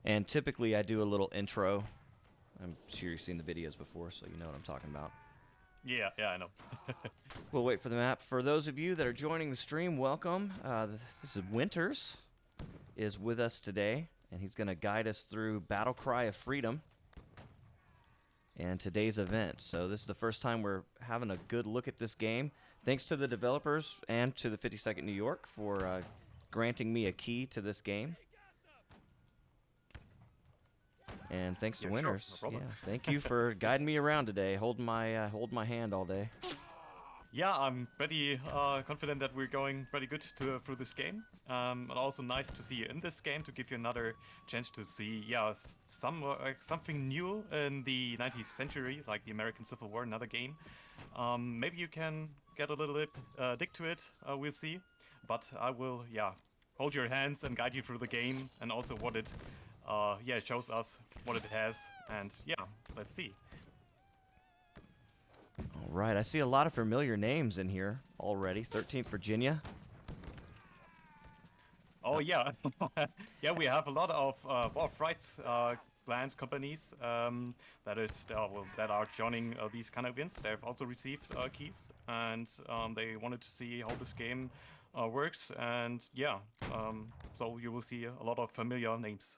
And typically I do a little intro. I'm sure you've seen the videos before, so you know what I'm talking about. Yeah, yeah, I know. We'll wait for the map. For those of you that are joining the stream, welcome. This is Winters is with us today, and he's going to guide us through Battle Cry of Freedom and today's event. So this is the first time we're having a good look at this game. Thanks to the developers and to the 52nd New York for granting me a key to this game. And thanks to Yeah, sure, no Winners. problem. Yeah, thank you for guiding me around today, holding my hand all day. Yeah, I'm pretty confident that we're going pretty good through this game. And also nice to see you in this game to give you another chance to see, yeah, something new in the 19th century, like the American Civil War, another game. Maybe you can get a little bit dig to it. We'll see. But I will, yeah, hold your hands and guide you through the game and also what it, yeah, shows us what it has. And yeah, let's see. All right, I see a lot of familiar names in here already. 13th Virginia. Oh yeah, yeah. We have a lot of Wolf Rights plans companies that are joining these kind of events. They've also received keys, and they wanted to see how this game works. And yeah, so you will see a lot of familiar names.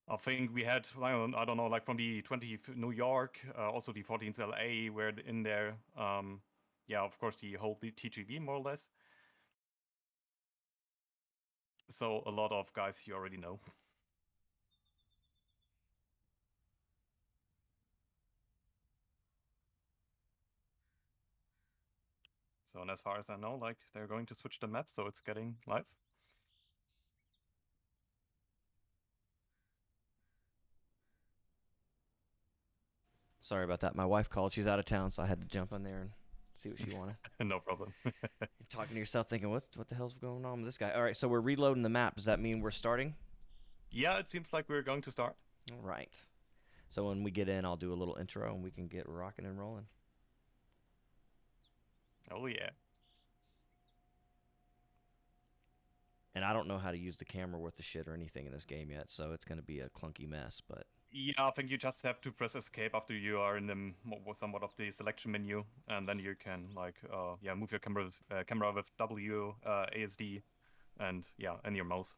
I think we had, I don't know, like from the 20th New York, also the 14th LA, were in there. Yeah, of course, the whole TGV more or less. So a lot of guys you already know. So, and as far as I know, like they're going to switch the map, so it's getting live. Sorry about that. My wife called. She's out of town, so I had to jump on there and see what she wanted. No problem. You're talking to yourself thinking, what the hell's going on with this guy? All right, so we're reloading the map. Does that mean we're starting? Yeah, it seems like we're going to start. All right. So when we get in, I'll do a little intro and we can get rocking and rolling. Oh yeah. And I don't know how to use the camera worth the shit or anything in this game yet, so it's going to be a clunky mess, but Yeah, I think you just have to press escape after you are in the somewhat of the selection menu, and then you can like yeah, move your camera with W ASD, and yeah, and your mouse.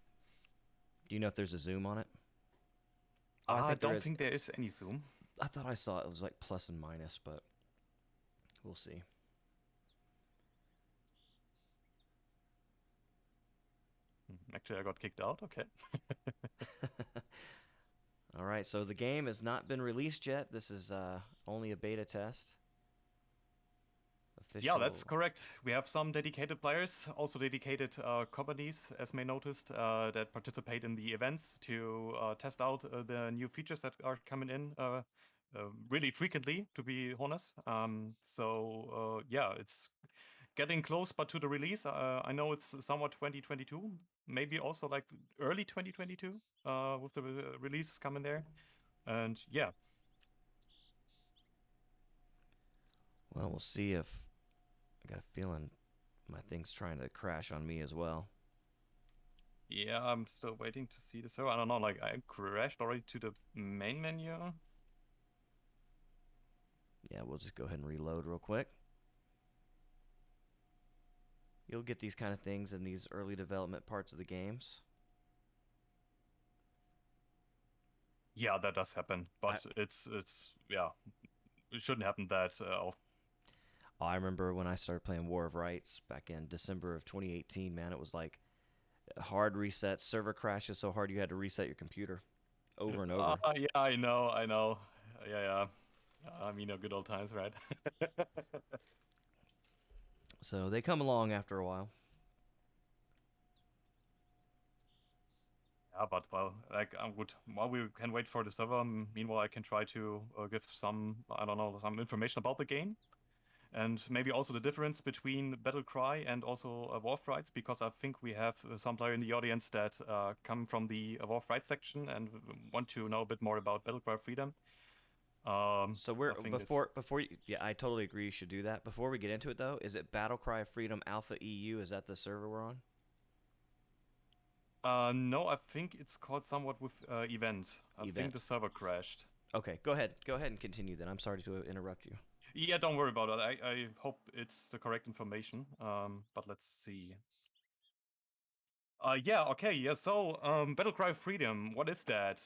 do you know if there's a zoom on it? Oh, I I think there don't is. think there is any zoom. I thought I saw it was like plus and minus, but we'll see. Actually, I got kicked out. Okay. All right, so the game has not been released yet. This is only a beta test. Yeah, that's Official. correct. We have some dedicated players, also dedicated companies, as may noticed, that participate in the events to test out the new features that are coming in really frequently, to be honest. So yeah, it's getting close, but to the release, I know it's somewhat 2022, maybe also like early 2022 with the releases coming there. And yeah, Well, we'll see if I got a feeling my thing's trying to crash on me as well. yeah, I'm still waiting to see the server. I don't know, like I crashed already to the main menu. Yeah, we'll just go ahead and reload real quick. You'll get these kind of things in these early development parts of the games. Yeah, that does happen, I but it's yeah, it shouldn't happen that often. I remember when I started playing War of Rights back in December of 2018. Man, it was like hard resets, server crashes so hard you had to reset your computer over and over. Yeah, I know, I know. Yeah, yeah. I mean, good old times, right? So they come along after a while. Yeah, but well, like I would while we can wait for the server. Meanwhile, I can try to give some, I don't know, some information about the game. And maybe also the difference between Battle Cry and also Warfrights, because I think we have some player in the audience that come from the Warfright section and want to know a bit more about Battle Cry Freedom. So I we're think it's before you, yeah, I totally agree you should do that. Before we get into it though, is it Battle Cry of Freedom Alpha EU? Is that the server we're on? No, I think it's called somewhat with event. I think the Event. server crashed. Okay, go ahead. Go ahead and continue then. I'm sorry to interrupt you. Yeah, don't worry about it. I hope it's the correct information. But let's see. Yeah, okay, yeah, so, Battlecry Freedom, what is that?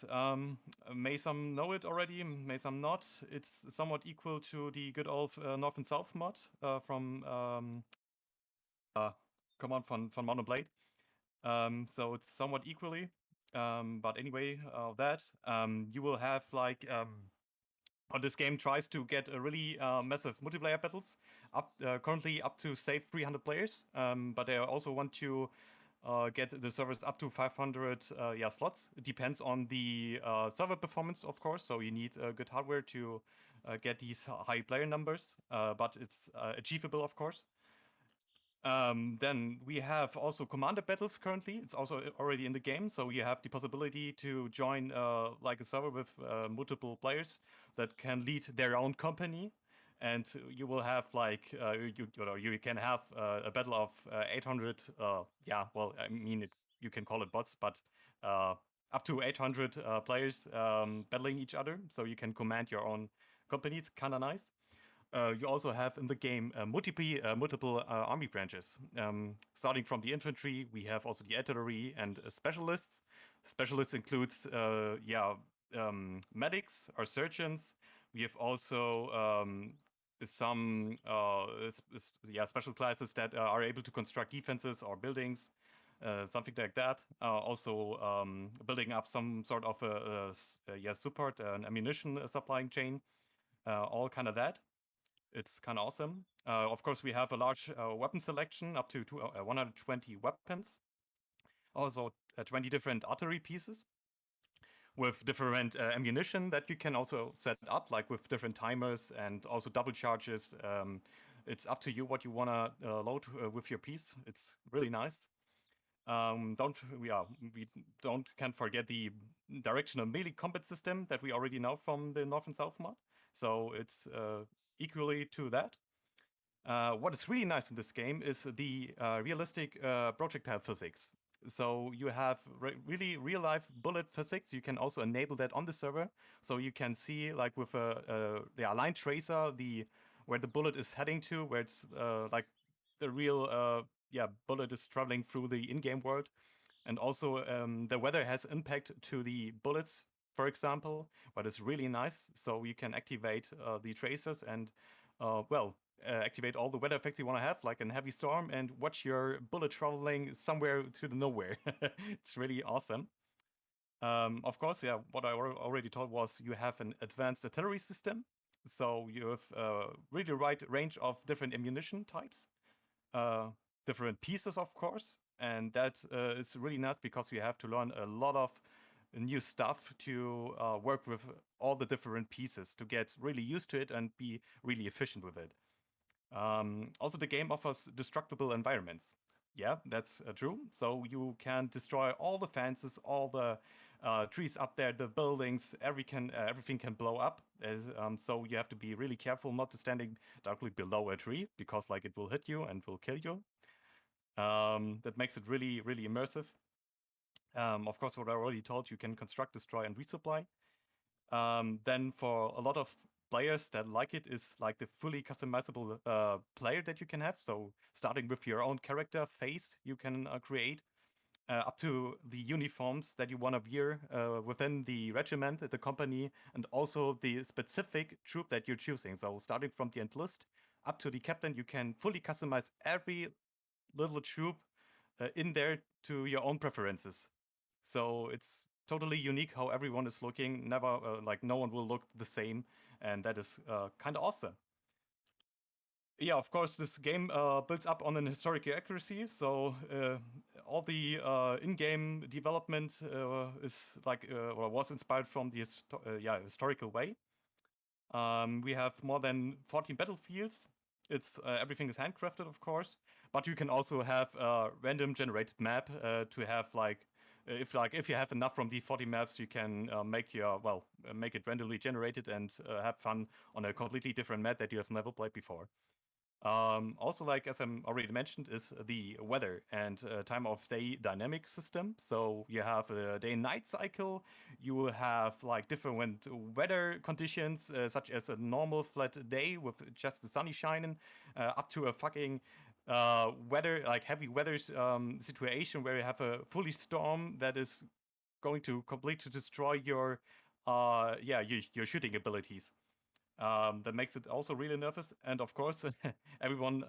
May some know it already, may some not. It's somewhat equal to the good old North and South mod from Command von Mount and Blade. So it's somewhat equally. But anyway, that you will have like this game tries to get a really massive multiplayer battles, currently up to save 300 players. But they also want to get the servers up to 500 slots. It depends on the server performance, of course. So you need good hardware to get these high player numbers, but it's achievable, of course. Then we have also commander battles currently. It's also already in the game, so you have the possibility to join like a server with multiple players that can lead their own company, and you will have like you can have a battle of 800. I mean you can call it bots, but uh, up to 800 players battling each other, so you can command your own company. It's kind of nice. You also have in the game multiple army branches. Starting from the infantry, we have also the artillery and specialists. Specialists includes medics or surgeons. We have also some special classes that are able to construct defenses or buildings, something like that. Also building up some sort of support and ammunition supplying chain, all kind of that. It's kind of awesome. Of course, we have a large weapon selection, up to 120 weapons. Also, 20 different artillery pieces with different ammunition that you can also set up, like with different timers and also double charges. It's up to you what you want to load with your piece. It's really nice. Don't we don't can't forget the directional melee combat system that we already know from the North and South mod. So it's equally to that. What is really nice in this game is the realistic projectile physics. So you have really real life bullet physics. You can also enable that on the server, so you can see like with a line tracer where the bullet is heading to, where it's like the real bullet is traveling through the in-game world, and also the weather has impact to the bullets, for example, but it's really nice. So you can activate the tracers and activate all the weather effects you want to have, like a heavy storm, and watch your bullet traveling somewhere to the nowhere. It's really awesome. Of course, yeah, what I already told was you have an advanced artillery system. So you have really wide range of different ammunition types, uh, different pieces, of course. And that is really nice because you have to learn a lot of new stuff to work with all the different pieces to get really used to it and be really efficient with it. Also, the game offers destructible environments. Yeah, that's true. So you can destroy all the fences, all the trees up there, the buildings, everything can blow up. So you have to be really careful not to standing directly below a tree because like it will hit you and will kill you. That makes it really, really immersive. Of course, what I already told you can construct, destroy, and resupply. Then for a lot of players that like it is like the fully customizable player that you can have. So starting with your own character face, you can create up to the uniforms that you want to wear within the regiment, the company, and also the specific troop that you're choosing. So starting from the end list up to the captain, you can fully customize every little troop in there to your own preferences. So it's totally unique how everyone is looking. Never like no one will look the same, and that is kind of awesome. Yeah, of course, this game builds up on an historical accuracy. So all the in-game development is like or was inspired from the historical way. We have more than 14 battlefields. It's everything is handcrafted, of course, but you can also have a random generated map to have if you have enough from the 40 maps, you can make it randomly generated and have fun on a completely different map that you have never played before. Also, like as I already mentioned, is the weather and time of day dynamic system. So you have a day and night cycle. You will have like different weather conditions, such as a normal flat day with just the sunny shining, up to a fucking weather like heavy weather situation where you have a fully storm that is going to completely destroy your your shooting abilities. That makes it also really nervous. And of course, everyone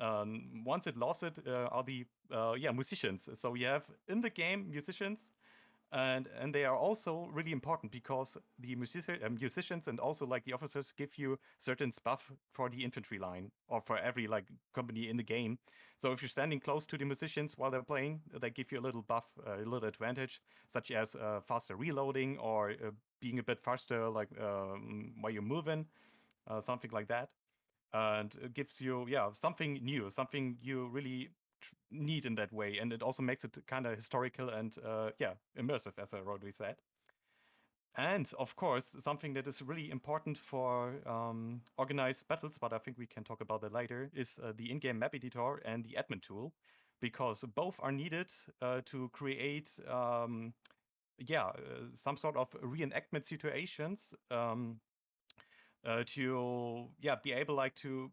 once it lost it are the musicians. So you have in the game musicians, and they are also really important because the musicians and also like the officers give you certain buff for the infantry line or for every like company in the game. So if you're standing close to the musicians while they're playing, they give you a little buff, a little advantage, such as faster reloading or being a bit faster like while you're moving, something like that. And it gives you, something new, something you really need in that way. And it also makes it kind of historical and, immersive, as I already said. And of course, something that is really important for organized battles, but I think we can talk about that later, is the in game map editor and the admin tool, because both are needed to create. Some sort of reenactment situations to be able like to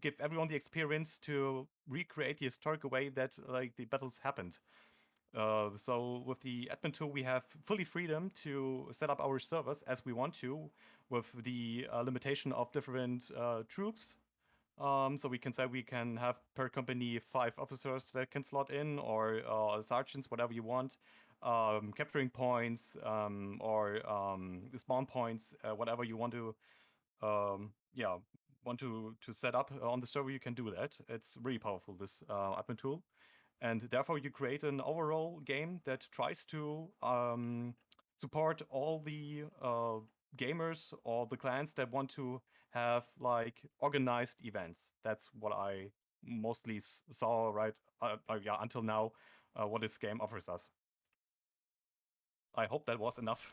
give everyone the experience to recreate the historical way that like the battles happened. So with the admin tool, we have fully freedom to set up our servers as we want to, with the limitation of different troops. So we can say we can have per company 5 officers that can slot in, or sergeants, whatever you want. Capturing points or spawn points, whatever you want to um, yeah want to set up on the server, you can do that. It's really powerful, this admin tool, and therefore you create an overall game that tries to support all the gamers or the clans that want to have like organized events. That's what I mostly saw right until now, what this game offers us. I hope that was enough.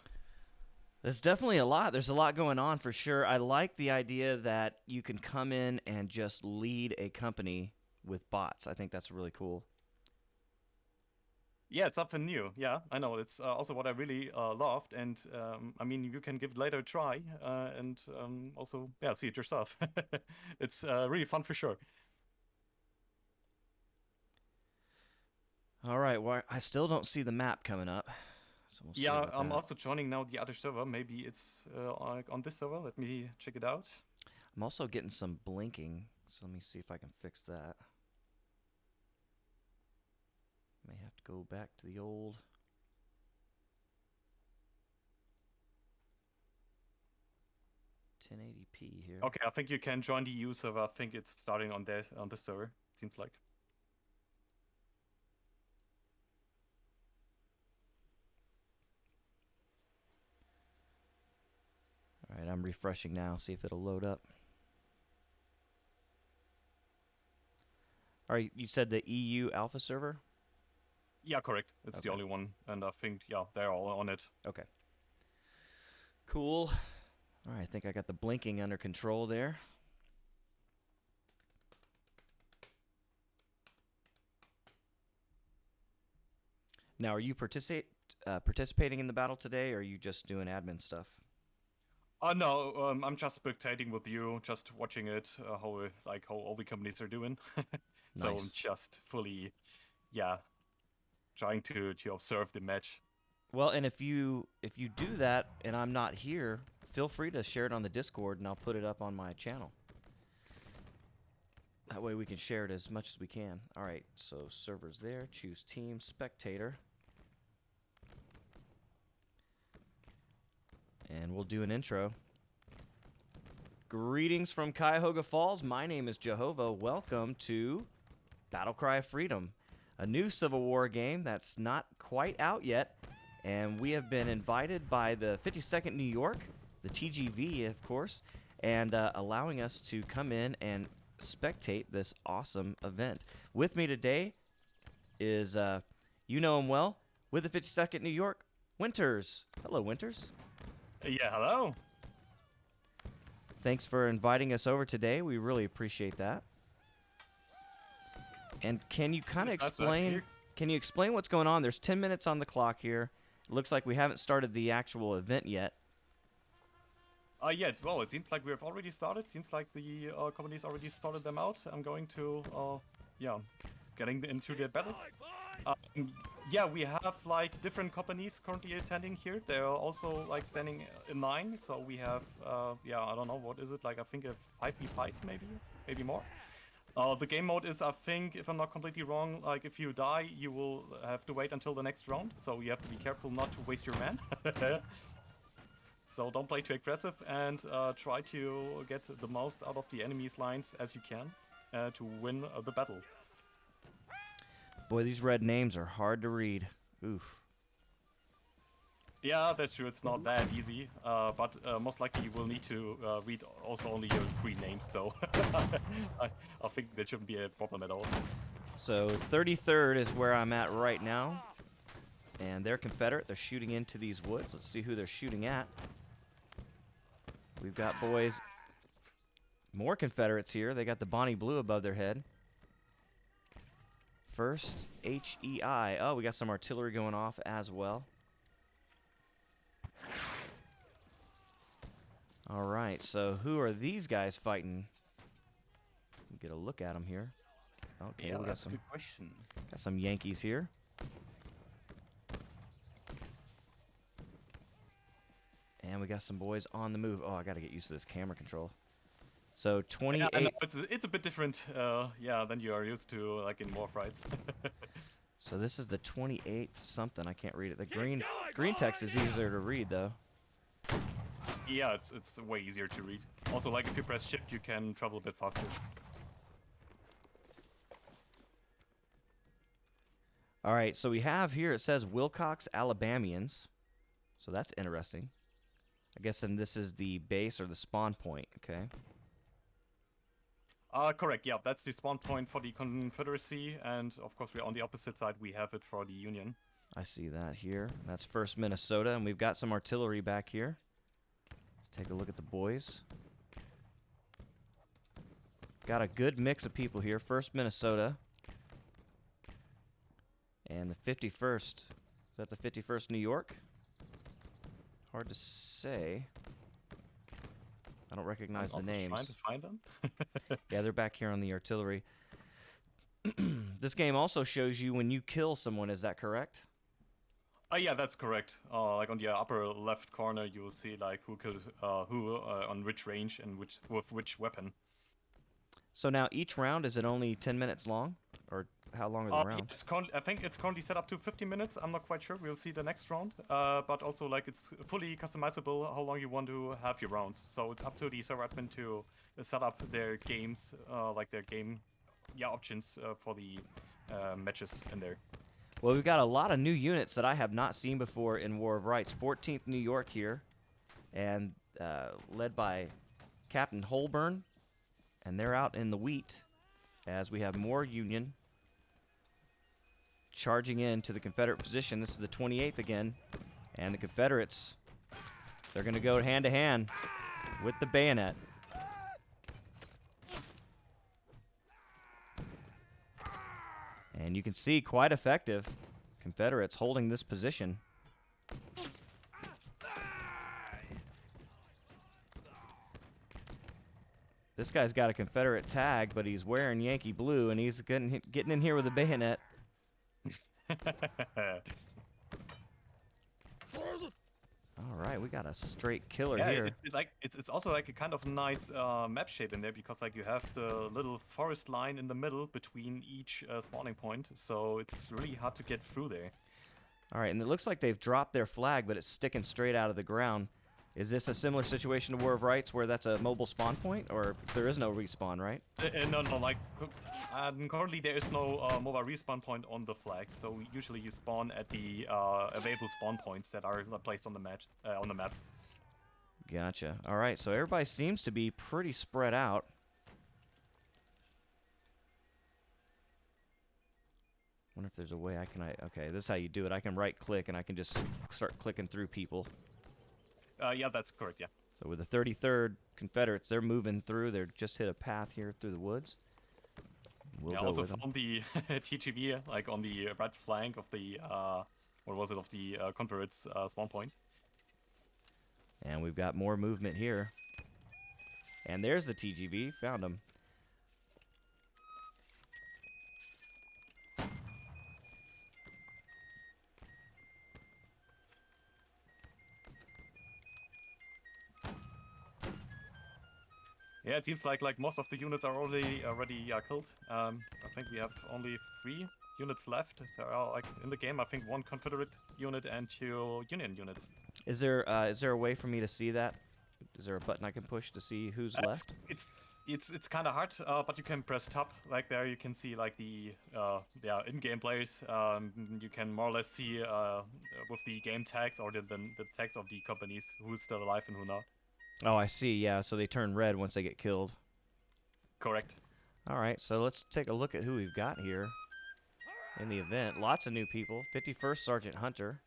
There's definitely a lot. There's a lot going on for sure. I like the idea that you can come in and just lead a company with bots. I think that's really cool. Yeah, it's something new. Yeah, I know. It's also what I really loved, and I mean, you can give it later a try, and also, see it yourself. It's really fun for sure. All right. Well, I still don't see the map coming up, so we'll see Yeah, about I'm that. also joining now the other server. Maybe it's on this server. Let me check it out. I'm also getting some blinking, so let me see if I can fix that. May have to go back to the old 1080p here. Okay, I think you can join the EU server. I think it's starting on the server. Seems like. All right, I'm refreshing now. See if it'll load up. All right, you said the EU alpha server? Yeah, correct. It's the Okay. only one, and I think they're all on it. Okay. Cool. All right, I think I got the blinking under control there. Now, are you participating in the battle today, or are you just doing admin stuff? No, I'm just spectating with you, just watching it, how all the companies are doing. So I'm Nice. just fully, trying to observe the match. Well, and if you do that and I'm not here, feel free to share it on the Discord, and I'll put it up on my channel. That way we can share it as much as we can. All right, so servers there. Choose team, spectator. And we'll do an intro. Greetings from Cuyahoga Falls. My name is JOEHOVA. Welcome to Battle Cry of Freedom, a new Civil War game that's not quite out yet. And we have been invited by the 52nd New York, the TGV, of course, and allowing us to come in and spectate this awesome event. With me today is, you know him well, with the 52nd New York, Winters. Hello, Winters. Yeah, hello. Thanks for inviting us over today. We really appreciate that. And can you kind of It's nice to have you explain? here. Can you explain what's going on? There's 10 minutes on the clock here. It looks like we haven't started the actual event yet. Yeah, well, it seems like we have already started. Seems like the companies already started them out. I'm going to, yeah, getting into the battles. Yeah, we have like different companies currently attending here. They're also like standing in line. So we have, yeah, I don't know, what is it? Like, I think a 5v5 maybe more. The game mode is, I think, if I'm not completely wrong, like if you die, you will have to wait until the next round. So you have to be careful not to waste your man. So don't play too aggressive and try to get the most out of the enemy's lines as you can to win the battle. Boy, these red names are hard to read. Oof. Yeah, that's true. It's not that easy, but most likely you will need to read also only your green names. So I think that shouldn't be a problem at all. So 33rd is where I'm at right now. And they're Confederate. They're shooting into these woods. Let's see who they're shooting at. We've got boys, more Confederates here. They got the Bonnie Blue above their head. First, HEI. Oh, we got some artillery going off as well. All right, so who are these guys fighting? Let me get a look at them here. Okay, Yeah, we got that's a some, good question. got some Yankees here. And we got some boys on the move. Oh, I got to get used to this camera control. So 28. Yeah, I know, it's a bit different, yeah, than you are used to, like in war fights. So this is the 28th something. I can't read it. The green text is easier to read though. Yeah, it's way easier to read. Also, like if you press shift, you can travel a bit faster. All right, so we have here, it says Wilcox Alabamians. So that's interesting. I guess then this is the base or the spawn point, okay? Correct, yeah, that's the spawn point for the Confederacy, and of course we're on the opposite side, we have it for the Union. I see that here. That's 1st Minnesota, and we've got some artillery back here. Let's take a look at the boys. Got a good mix of people here. 1st Minnesota. And the 51st. Is that the 51st New York? Hard to say. I don't recognize the names. Trying to find them. Yeah, they're back here on the artillery. This game also shows you when you kill someone, is that correct? Yeah, that's correct. Like on the upper left corner, you will see like who killed who on which range and with which weapon. So now each round, is it only 10 minutes long? Or how long are the rounds? I think it's currently set up to 50 minutes. I'm not quite sure. We'll see the next round. But also, like, it's fully customizable how long you want to have your rounds. So it's up to the server admin to set up their games, like their game, options for the matches in there. Well, we've got a lot of new units that I have not seen before in War of Rights. 14th New York here, and led by Captain Holburn, and they're out in the wheat as we have more Union charging in to the Confederate position. This is the 28th again, and the Confederates, they're going to go hand to hand with the bayonet. And you can see quite effective Confederates holding this position. This guy's got a Confederate tag, but he's wearing Yankee blue, and he's getting in here with a bayonet. All right, we got a straight killer here. It's also like a kind of nice map shape in there because like you have the little forest line in the middle between each spawning point, so it's really hard to get through there. All right, and it looks like they've dropped their flag, but it's sticking straight out of the ground. Is this a similar situation to War of Rights where that's a mobile spawn point, or there is no respawn, right? No, like currently there is no mobile respawn point on the flags, so usually you spawn at the available spawn points that are placed on the maps. Gotcha. All right, so everybody seems to be pretty spread out. Wonder if there's a way okay, this is how you do it. I can right-click and I can just start clicking through people. Yeah, that's correct, yeah. So with the 33rd Confederates, they're moving through. They're just hit a path here through the woods. We'll Yeah, go also with them. found the TGV like on the right flank of the what was it, of the Confederates spawn point. And we've got more movement here. And there's the TGV. Found him. Yeah, it seems like most of the units are already killed. I think we have only 3 units left. There are like in the game, I think 1 Confederate unit and 2 Union units. Is there a way for me to see that? Is there a button I can push to see who's Uh, left? it's kind of hard, but you can press tab. Like there, you can see like the in-game players. You can more or less see with the game tags or the tags of the companies who's still alive and who not. Oh, I see. Yeah, so they turn red once they get killed. Correct. All right, so let's take a look at who we've got here in the event. Lots of new people. 51st Sergeant Hunter.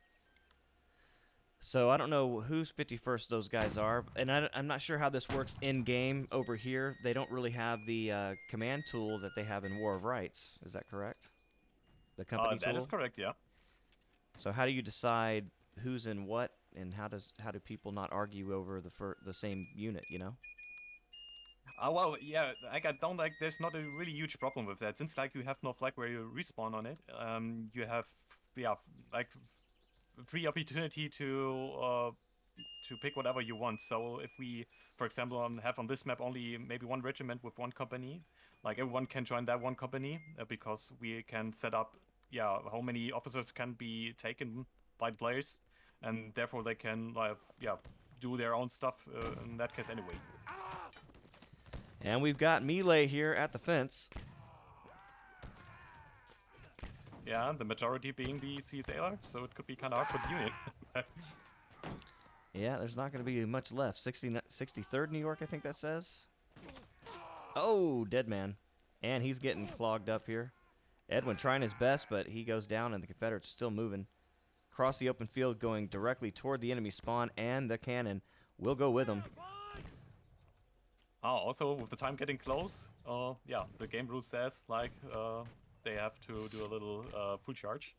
So I don't know whose 51st those guys are, and I'm not sure how this works in-game over here. They don't really have the command tool that they have in War of Rights. Is that correct? The company tool? That is correct, yeah. So how do you decide who's in what, and how do people not argue over the same unit, you know? Well, yeah, like I don't like. There's not a really huge problem with that, since like you have no flag where you respawn on it. You have like free opportunity to pick whatever you want. So if we, for example, have on this map only maybe 1 regiment with 1 company, like everyone can join that 1 company because we can set up how many officers can be taken by the players, and therefore they can do their own stuff in that case anyway. And we've got melee here at the fence. Yeah, the majority being the CSAler, so it could be kind of hard for the unit. Yeah, there's not going to be much left. 63rd New York, I think that says. Oh, dead man. And he's getting clogged up here. Edwin trying his best, but he goes down, and the Confederates are still moving. Across the open field, going directly toward the enemy spawn, and the cannon will go with them. Also, with the time getting close, the game rule says, like, they have to do a little full charge.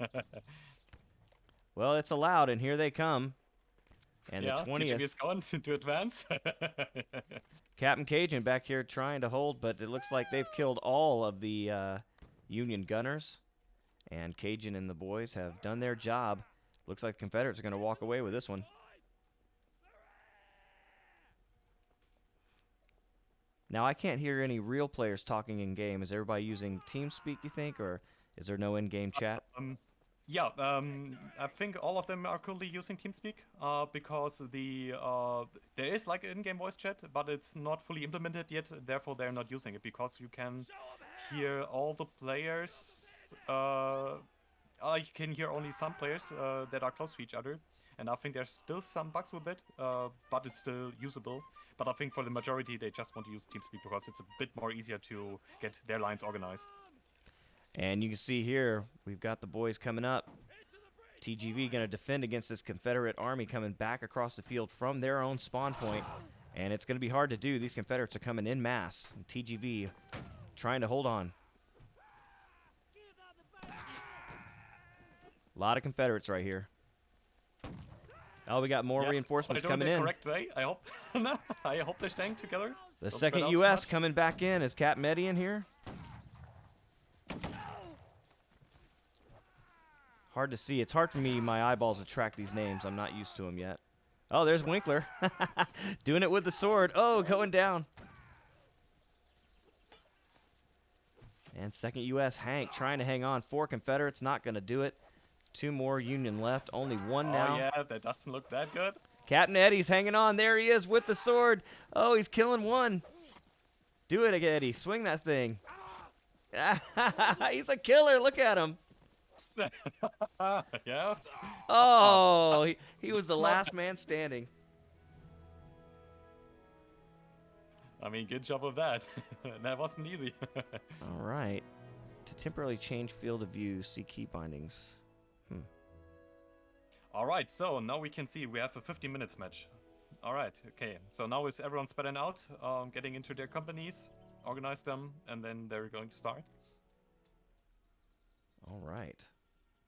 Well, it's allowed, and here they come. And yeah, the 20th... TGV is going to advance. Captain Cajun back here trying to hold, but it looks like they've killed all of the Union gunners. And Cajun and the boys have done their job. Looks like the Confederates are going to walk away with this one. Now, I can't hear any real players talking in-game. Is everybody using TeamSpeak, you think, or is there no in-game chat? I think all of them are currently using TeamSpeak because there is like an in-game voice chat, but it's not fully implemented yet. Therefore, they're not using it because you can hear all the players. You can hear only some players that are close to each other, and I think there's still some bugs with it, but it's still usable. But I think for the majority, they just want to use TeamSpeak because it's a bit more easier to get their lines organized. And you can see here, we've got the boys coming up. TGV going to defend against this Confederate army coming back across the field from their own spawn point. And it's going to be hard to do. These Confederates are coming in mass. And TGV trying to hold on. A lot of Confederates right here. Oh, we got more reinforcements coming in. Correct way. I hope. I hope they're staying together. The 2nd U.S. coming back in. Is Cap Meddy in here? Hard to see. It's hard for me, my eyeballs, to track these names. I'm not used to them yet. Oh, there's Winkler. Doing it with the sword. Oh, going down. And 2nd U.S. Hank trying to hang on. 4 Confederates, not going to do it. 2 more Union left. Only 1 now. Oh, yeah, that doesn't look that good. Captain Eddie's hanging on. There he is with the sword. Oh, he's killing 1. Do it, Eddie. Swing that thing. He's a killer. Look at him. Yeah. Oh, he was the last man standing. I mean, good job of that. That wasn't easy. All right. To temporarily change field of view, see key bindings. All right, so now we can see we have a 50 minutes match. All right, okay. So now is everyone spreading out, getting into their companies, organize them, and then they're going to start. All right.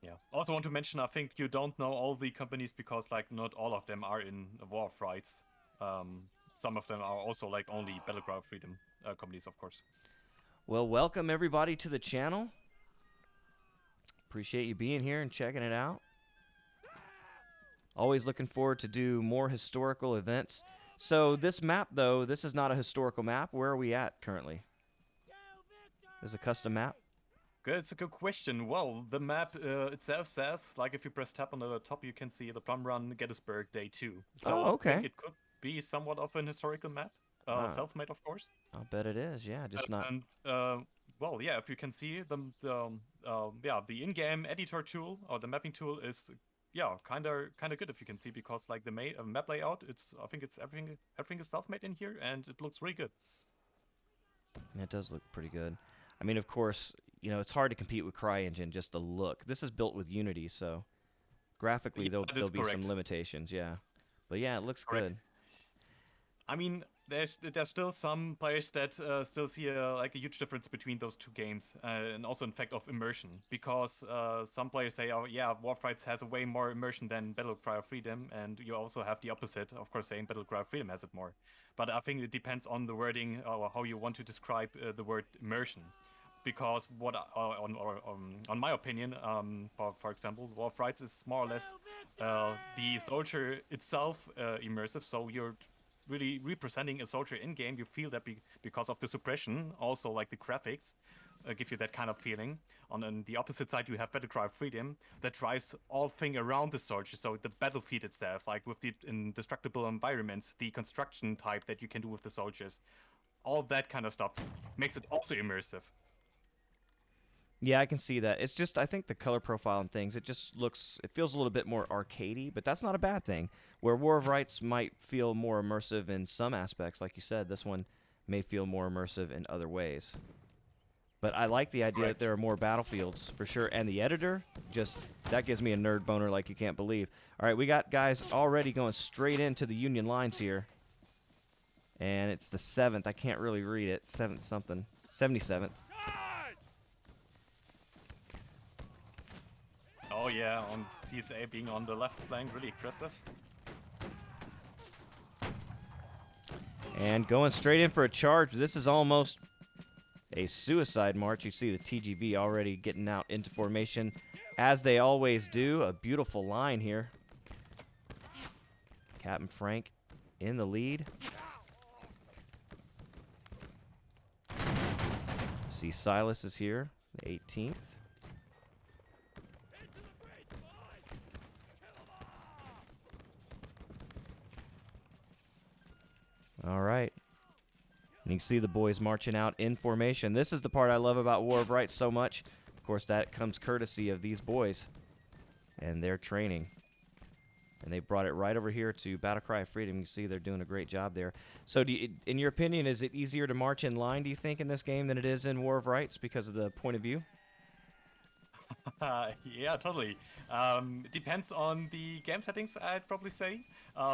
Yeah. Also want to mention, I think you don't know all the companies because like not all of them are in War of Rights. Some of them are also like only Battleground Freedom companies, of course. Well, welcome everybody to the channel. Appreciate you being here and checking it out. Always looking forward to do more historical events. So this map, though, this is not a historical map. Where are we at currently? There's a custom map. Good, it's a good question. Well, the map itself says, like, if you press tab on the top, you can see the Plum Run Gettysburg Day 2. So Oh, I okay. think it could be somewhat of an historical map. Self-made, of course. I'll bet it is. Yeah, just not. And well, yeah, if you can see the in-game editor tool or the mapping tool is kind of good if you can see, because like the map layout, I think it's everything is self-made in here and it looks really good. It does look pretty good. I mean, of course, you know, it's hard to compete with CryEngine, just the look. This is built with Unity, so graphically Yeah, there'll be some correct. limitations, yeah. But yeah, it looks Correct. good. I mean, there's still some players that still see like a huge difference between those two games, and also in fact of immersion, because some players say, oh yeah, Warfights has a way more immersion than Battlecry of Freedom, and you also have the opposite, of course, saying Battlecry of Freedom has it more. But I think it depends on the wording or how you want to describe the word immersion. Because on my opinion, for example, Warfights is more or less the soldier itself immersive, so you're really representing a soldier in game. You feel that because of the suppression, also like the graphics give you that kind of feeling. On the opposite side, you have Battlecry of Freedom that tries all thing around the soldier, so the battlefield itself, like with the Destructible Environments, the construction type that you can do with the soldiers, all that kind of stuff makes it also immersive. Yeah, I can see that. It's just, I think the color profile and things, it feels a little bit more arcadey, but that's not a bad thing. Where War of Rights might feel more immersive in some aspects, like you said, this one may feel more immersive in other ways. But I like the idea that there are more battlefields, for sure. And the editor, that gives me a nerd boner like you can't believe. All right, we got guys already going straight into the Union lines here. And it's the 7th. I can't really read it. 7th something. 77th. Oh yeah, on CSA being on the left flank, really aggressive. And going straight in for a charge. This is almost a suicide march. You see the TGV already getting out into formation, as they always do. A beautiful line here. Captain Frank in the lead. See Silas is here, the 18th. All right. And you can see the boys marching out in formation. This is the part I love about War of Rights so much. Of course, that comes courtesy of these boys and their training. And they brought it right over here to Battlecry of Freedom. You see they're doing a great job there. So in your opinion, is it easier to march in line, do you think, in this game than it is in War of Rights because of the point of view? Yeah, totally. It depends on the game settings, I'd probably say.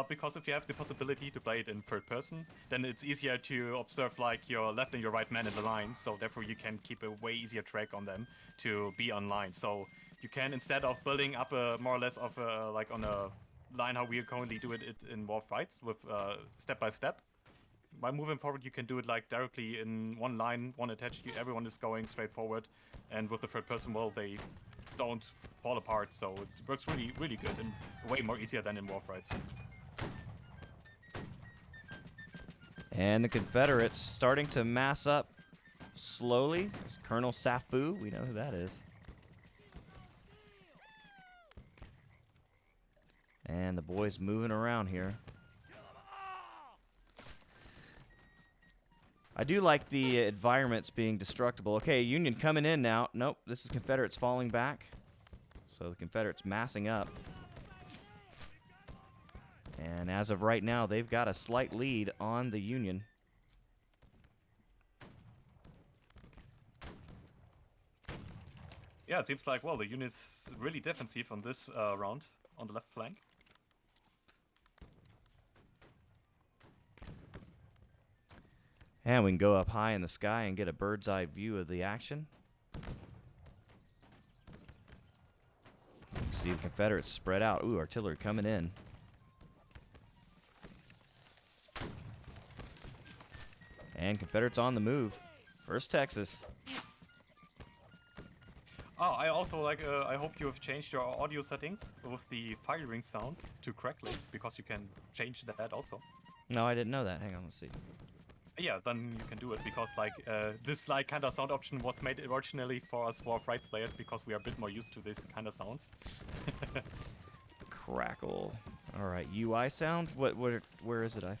Because if you have the possibility to play it in third person, then it's easier to observe like your left and your right man in the line. So therefore you can keep a way easier track on them to be online. So you can, instead of building up a more or less of a, like on a line how we currently do it in War Fights with step by step. By moving forward, you can do it like directly in one line, one attached. Everyone is going straight forward, and with the third person, well, they don't fall apart. So it works really, really good and way more easier than in War Fights. And the Confederates starting to mass up slowly. There's Colonel Safu, we know who that is. And the boys moving around here. I do like the environments being destructible. Okay, Union coming in now. Nope, this is Confederates falling back. So the Confederates massing up. And as of right now, they've got a slight lead on the Union. Yeah, it seems like, well, the Union's really defensive on this round on the left flank. And we can go up high in the sky and get a bird's eye view of the action. See the Confederates spread out. Ooh, artillery coming in. And Confederates on the move. First Texas. Oh, I also like. I hope you have changed your audio settings with the firing sounds to crackling, because you can change that also. No, I didn't know that. Hang on, let's see. Yeah, then you can do it, because like this like kind of sound option was made originally for us War of Rights players, because we are a bit more used to this kind of sounds. Crackle. All right, UI sound. Where is it? I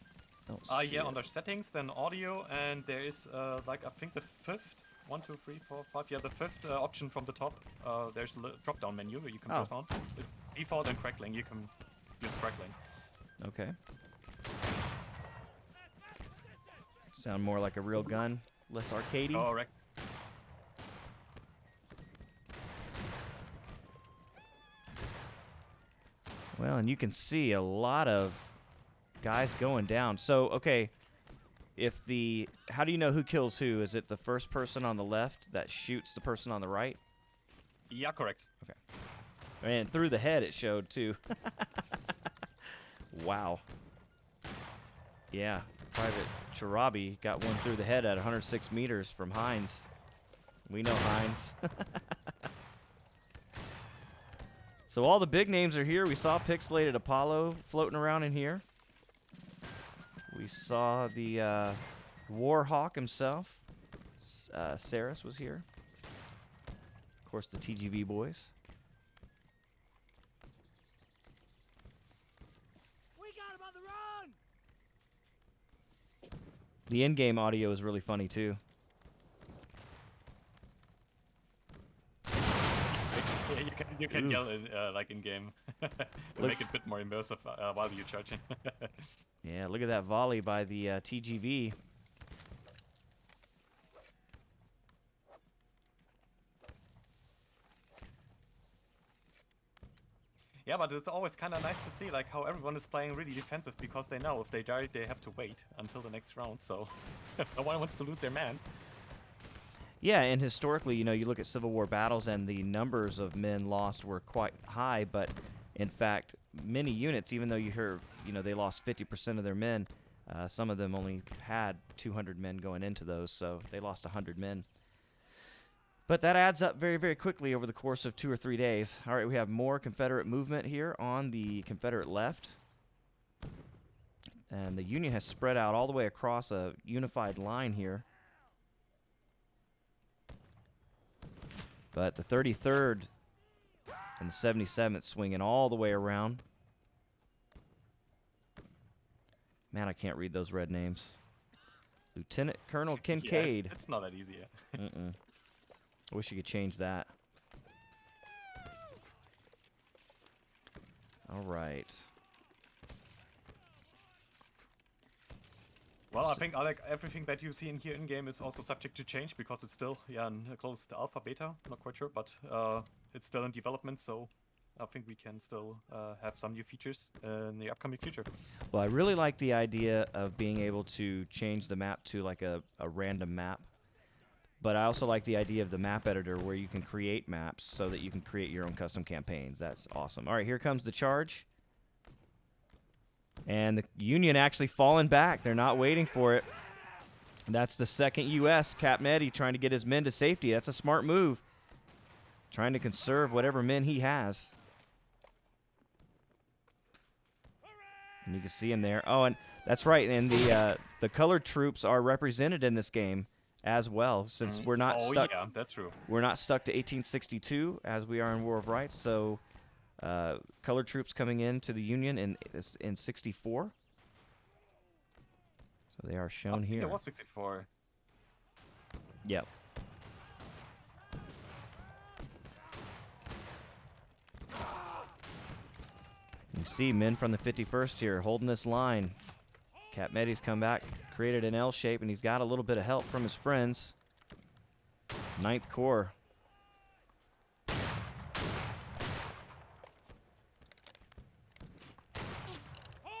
don't see Yeah, it. under settings, then audio, and there is like I think the fifth. 1, 2, 3, 4, 5. Yeah, the fifth option from the top. There's a drop-down menu where you can press on. It's default and crackling. You can use crackling. Okay. Sound more like a real gun, less arcadey. Correct. Well, and you can see a lot of guys going down. So, okay, how do you know who kills who? Is it the first person on the left that shoots the person on the right? Yeah, correct. Okay. And through the head it showed too. Wow. Yeah, Private Charabi got one through the head at 106 meters from Heinz. We know Heinz. So all the big names are here. We saw Pixelated Apollo floating around in here. We saw the Warhawk himself. Saris was here. Of course, the TGV boys. We got him on the run! The in-game audio is really funny too. Yeah, you can yell like in game. To make it a bit more immersive while you're charging. Yeah, look at that volley by the TGV. Yeah, but it's always kind of nice to see like how everyone is playing really defensive, because they know if they die, they have to wait until the next round. So no one wants to lose their man. Yeah, and historically, you know, you look at Civil War battles and the numbers of men lost were quite high, but in fact, many units, even though you hear, you know, they lost 50% of their men, some of them only had 200 men going into those, so they lost 100 men. But that adds up very, very quickly over the course of 2 or 3 days. All right, we have more Confederate movement here on the Confederate left. And the Union has spread out all the way across a unified line here. But the 33rd and the 77th swinging all the way around. Man, I can't read those red names. Lieutenant Colonel Kincaid. Yeah, it's not that easy. Yeah. I wish you could change that. All right. Well, I think like everything that you see in here in game is also subject to change, because it's still in a closed alpha beta. Not quite sure, but it's still in development, so I think we can still have some new features in the upcoming future. Well, I really like the idea of being able to change the map to like a random map. But I also like the idea of the map editor where you can create maps so that you can create your own custom campaigns. That's awesome. All right, here comes the charge. And the Union actually falling back. They're not waiting for it. That's the 2nd U.S. Cap Medi trying to get his men to safety. That's a smart move. Trying to conserve whatever men he has. And you can see him there. Oh, and that's right. And the colored troops are represented in this game as well, since we're not stuck. Yeah, that's true. We're not stuck to 1862 as we are in War of Rights. So, colored troops coming in to the Union in 64. So they are shown here. It was 64. Yep. You see men from the 51st here holding this line. Cap Medi's come back, created an L shape, and he's got a little bit of help from his friends. 9th Corps.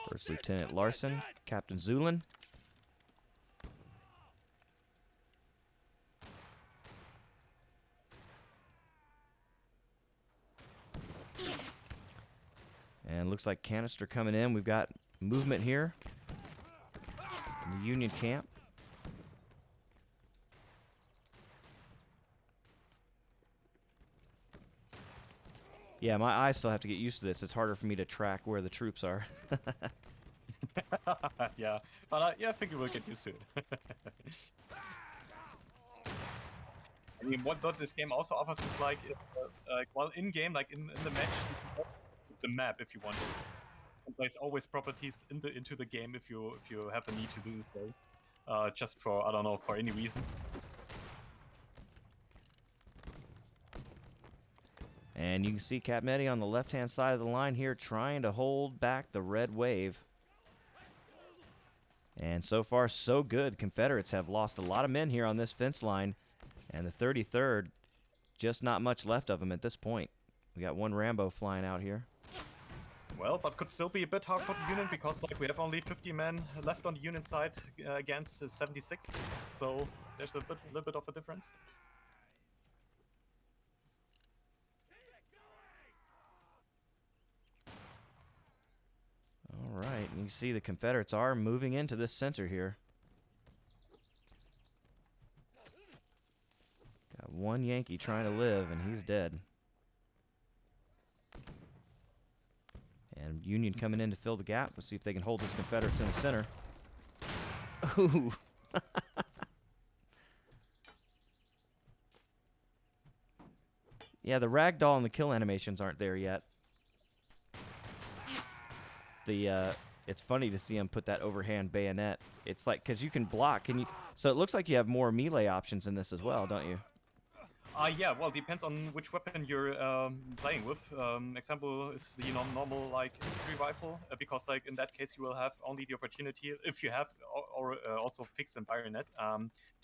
First Lieutenant Larson, Captain Zulin. looks like canister coming in. We've got movement here in the Union camp. Yeah, my eyes still have to get used to this. It's harder for me to track where the troops are. Yeah, but yeah, I think you will get used to it. I mean, what this game also offers is like, well, in game, like in the match, you can update the map if you want to. And there's always properties into the game if you have a need to do so, just for, I don't know, for any reasons. And you can see Capmedi on the left-hand side of the line here trying to hold back the red wave. And so far, so good. Confederates have lost a lot of men here on this fence line. And the 33rd, just not much left of them at this point. We got one Rambo flying out here. Well, but could still be a bit hard for the Union because like we have only 50 men left on the Union side against 76. So there's a little bit of a difference. All right, and you see the Confederates are moving into this center here. Got one Yankee trying to live, and he's dead. And Union coming in to fill the gap. We'll see if they can hold these Confederates in the center. Ooh. Yeah, the ragdoll and the kill animations aren't there yet. It's funny to see him put that overhand bayonet. It's like, because you can block, so it looks like you have more melee options in this as well, don't you? Yeah, well, depends on which weapon you're playing with. Example is the normal like infantry rifle, because like in that case you will have only the opportunity, if you have or also fixed and bayonet,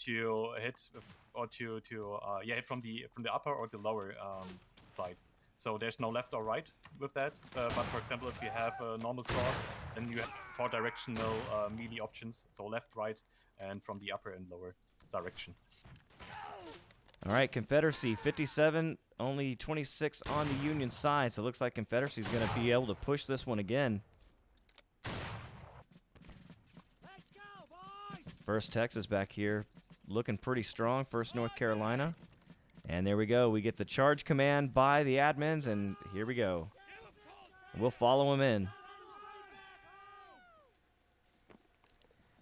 to hit or to hit from the upper or the lower side. So there's no left or right with that. But for example, if you have a normal sword, then you have 4 directional melee options, so left, right, and from the upper and lower direction. All right, Confederacy 57, only 26 on the Union side, so it looks like Confederacy is going to be able to push this one again. Let's go, boys! First Texas back here, looking pretty strong. First North Carolina. And there we go. We get the charge command by the admins, and here we go. We'll follow him in.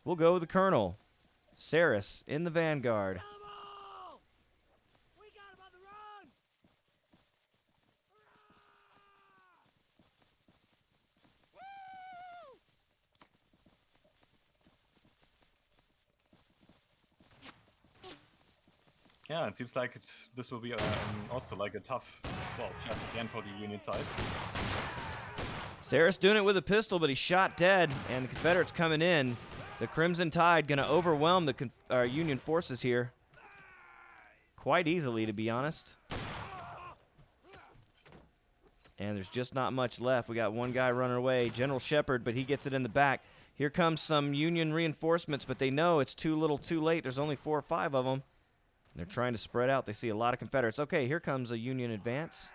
We'll go with the Colonel. Saris in the vanguard. Kill 'em all! We got 'em on the run! Yeah, it seems like this will be also like a tough, well, charge again for the Union side. Saris doing it with a pistol, but he's shot dead, and the Confederates coming in. The Crimson Tide going to overwhelm the Union forces here quite easily, to be honest. And there's just not much left. We got one guy running away, General Shepard, but he gets it in the back. Here comes some Union reinforcements, but they know it's too little too late. There's only 4 or 5 of them. They're trying to spread out. They see a lot of Confederates. Okay, here comes a Union advance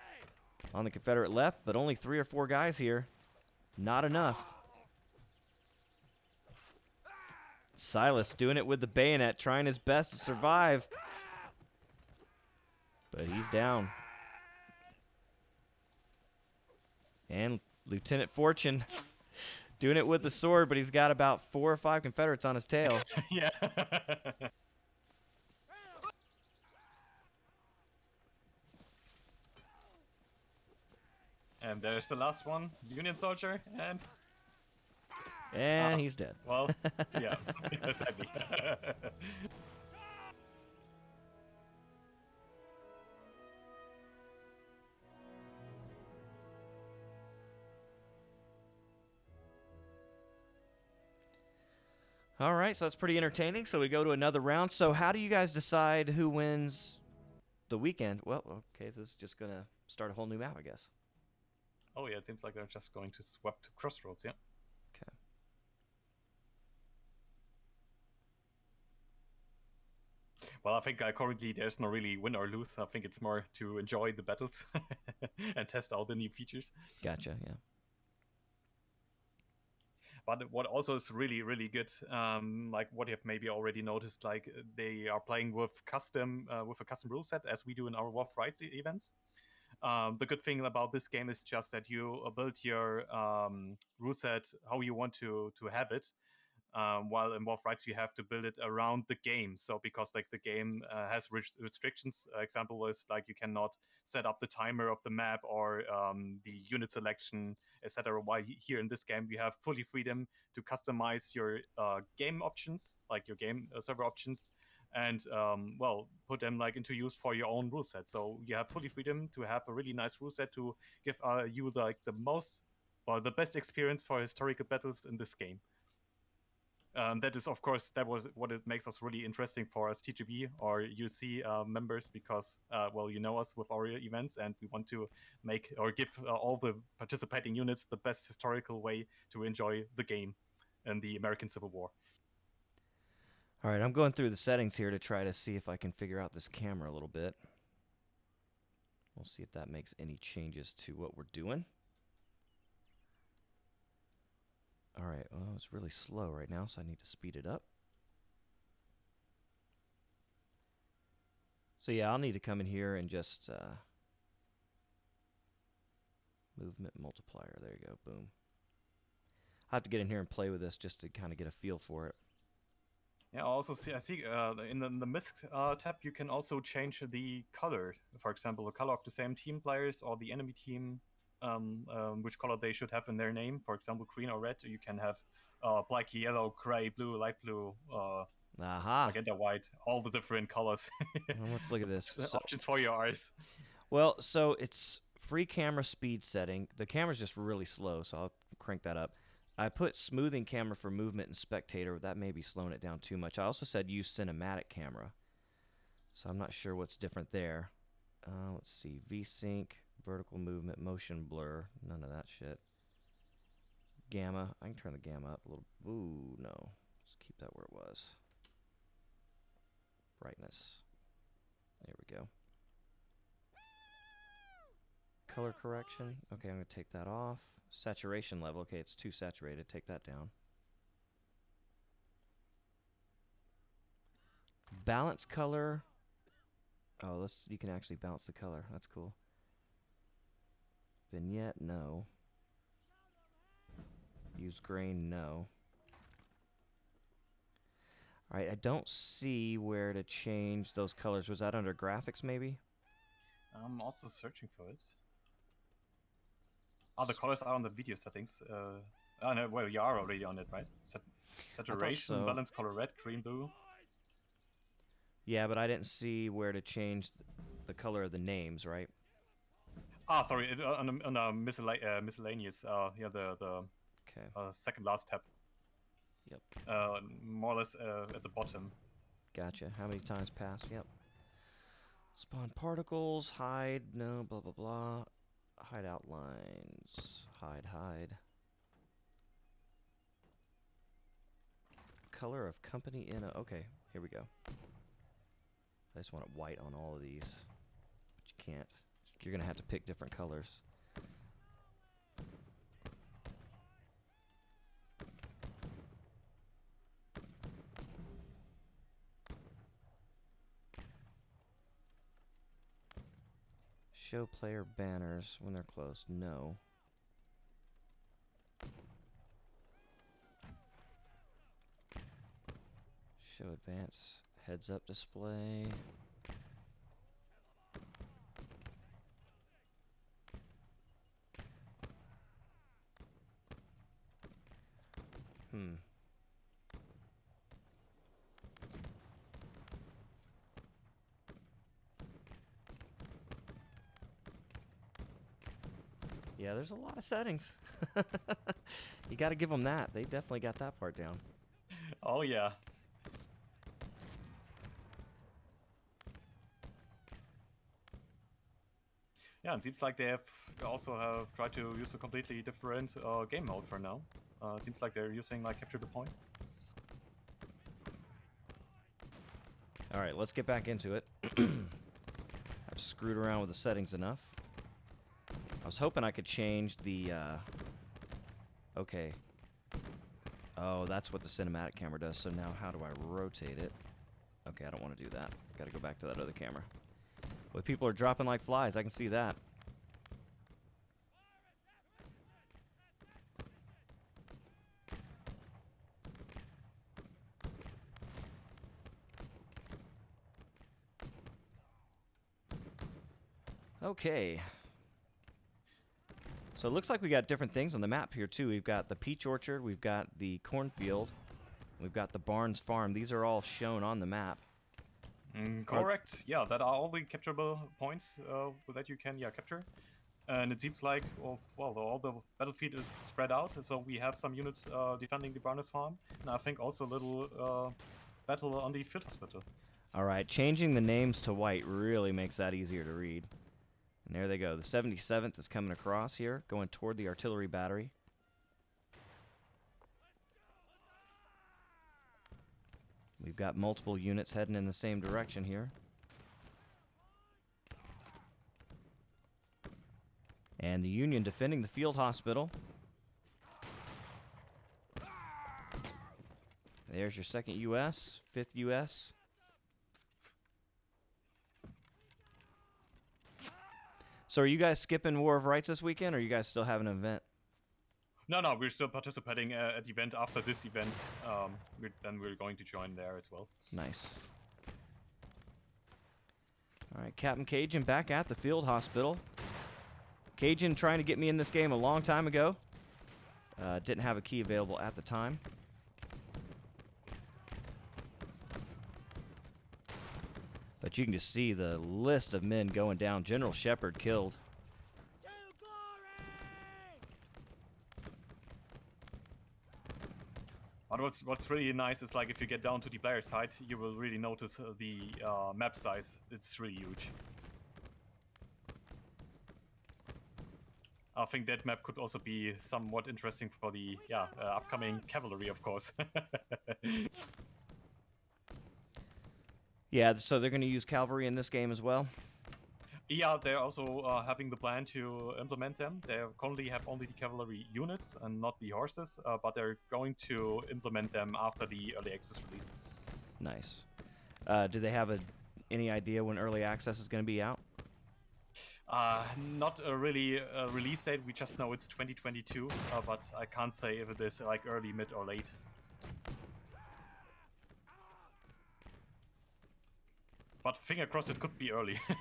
on the Confederate left, but only 3 or 4 guys here. Not enough. Silas doing it with the bayonet, trying his best to survive. But he's down. And Lieutenant Fortune doing it with the sword, but he's got about 4 or 5 Confederates on his tail. Yeah. And there's the last one, Union soldier, and he's dead. well, yeah, sadly. All right, so that's pretty entertaining. So we go to another round. So how do you guys decide who wins the weekend? Well, okay, this is just going to start a whole new map, I guess. Oh yeah, it seems like they're just going to swap to Crossroads, yeah. Okay. Well, I think currently there's no really win or lose. I think it's more to enjoy the battles and test all the new features. Gotcha, yeah. But what also is really, really good, like what you have maybe already noticed, like they are playing with a custom rule set as we do in our WoW Rights events. The good thing about this game is just that you build your rule set how you want to have it. While in WoW Rights you have to build it around the game. So because like the game has restrictions, example is like you cannot set up the timer of the map or the unit selection, etc. While here in this game you have fully freedom to customize your game options, like your game server options, and well, put them like into use for your own rule set. So you have fully freedom to have a really nice rule set to give you like the most or the best experience for historical battles in this game. That is, of course, that was what it makes us really interesting for us TGV or UC members because, well, you know us with our events, and we want to make or give all the participating units the best historical way to enjoy the game in the American Civil War. All right, I'm going through the settings here to try to see if I can figure out this camera a little bit. We'll see if that makes any changes to what we're doing. All right, well, it's really slow right now, so I need to speed it up. So yeah, I'll need to come in here and just movement multiplier. There you go, boom. I'll have to get in here and play with this just to kind of get a feel for it. Yeah, also I see in the MISC tab, you can also change the color. For example, the color of the same team players or the enemy team, which color they should have in their name. For example, green or red. You can have black, yellow, gray, blue, light blue, Aha. magenta, white, all the different colors. Well, let's look at this. So, options for your eyes. well, so it's free camera speed setting. The camera's just really slow, so I'll crank that up. I put smoothing camera for movement and spectator. That may be slowing it down too much. I also said use cinematic camera. So I'm not sure what's different there. Let's see. VSync, vertical movement, motion blur. None of that shit. Gamma. I can turn the gamma up a little. Ooh, no. Let's keep that where it was. Brightness. There we go. Color correction. Okay, I'm going to take that off. Saturation level. Okay, it's too saturated. Take that down. Balance color. Oh, you can actually balance the color. That's cool. Vignette, no. Use grain, no. Alright, I don't see where to change those colors. Was that under graphics, maybe? I'm also searching for it. Oh, the colors are on the video settings. Oh, no, well, you are already on it, right? Saturation, so. balance, color red, green, blue. Yeah, but I didn't see where to change the color of the names, right? Ah, sorry, on miscellaneous. Yeah, the Okay. second last tab. Yep. More or less at the bottom. Gotcha. How many times pass? Yep. Spawn particles, hide, no, blah, blah, blah. Hide outlines, hide. Color of company in a, okay, here we go. I just want it white on all of these, but you can't. You're gonna have to pick different colors. Show player banners when they're closed. No. Show advance heads up display. Yeah, there's a lot of settings. You got to give them that. They definitely got that part down. Oh, yeah. Yeah, it seems like they also have tried to use a completely different game mode for now. It seems like they're using like capture the point. All right, let's get back into it. I've screwed around with the settings enough. I was hoping I could change the, okay. Oh, that's what the cinematic camera does. So now how do I rotate it? Okay, I don't want to do that. Got to go back to that other camera. Boy, people are dropping like flies. I can see that. Okay. So it looks like we got different things on the map here too. We've got the peach orchard, we've got the cornfield, we've got the Barnes farm. These are all shown on the map. Correct. Yeah, that are all the capturable points that you can capture. And it seems like, well, all the battlefield is spread out. So we have some units defending the Barnes farm, and I think also a little battle on the field hospital. All right, changing the names to white really makes that easier to read. And there they go. The 77th is coming across here, going toward the artillery battery. We've got multiple units heading in the same direction here. And the Union defending the field hospital. There's your 2nd U.S., 5th U.S. So are you guys skipping War of Rights this weekend, or are you guys still having an event? No, we're still participating at the event after this event. We're going to join there as well. Nice. All right, Captain Cajun back at the field hospital. Cajun trying to get me in this game a long time ago. Didn't have a key available at the time. But you can just see the list of men going down. General Shepard killed. To glory! But what's really nice is, like, if you get down to the player side, you will really notice the map size. It's really huge. I think that map could also be somewhat interesting for the upcoming cavalry, of course. Yeah, so they're going to use cavalry in this game as well? Yeah, they're also having the plan to implement them. They currently have only the cavalry units and not the horses, but they're going to implement them after the early access release. Nice. Do they have any idea when early access is going to be out? Not a really release date. We just know it's 2022, but I can't say if it is like early, mid, or late. But finger crossed, it could be early. Keep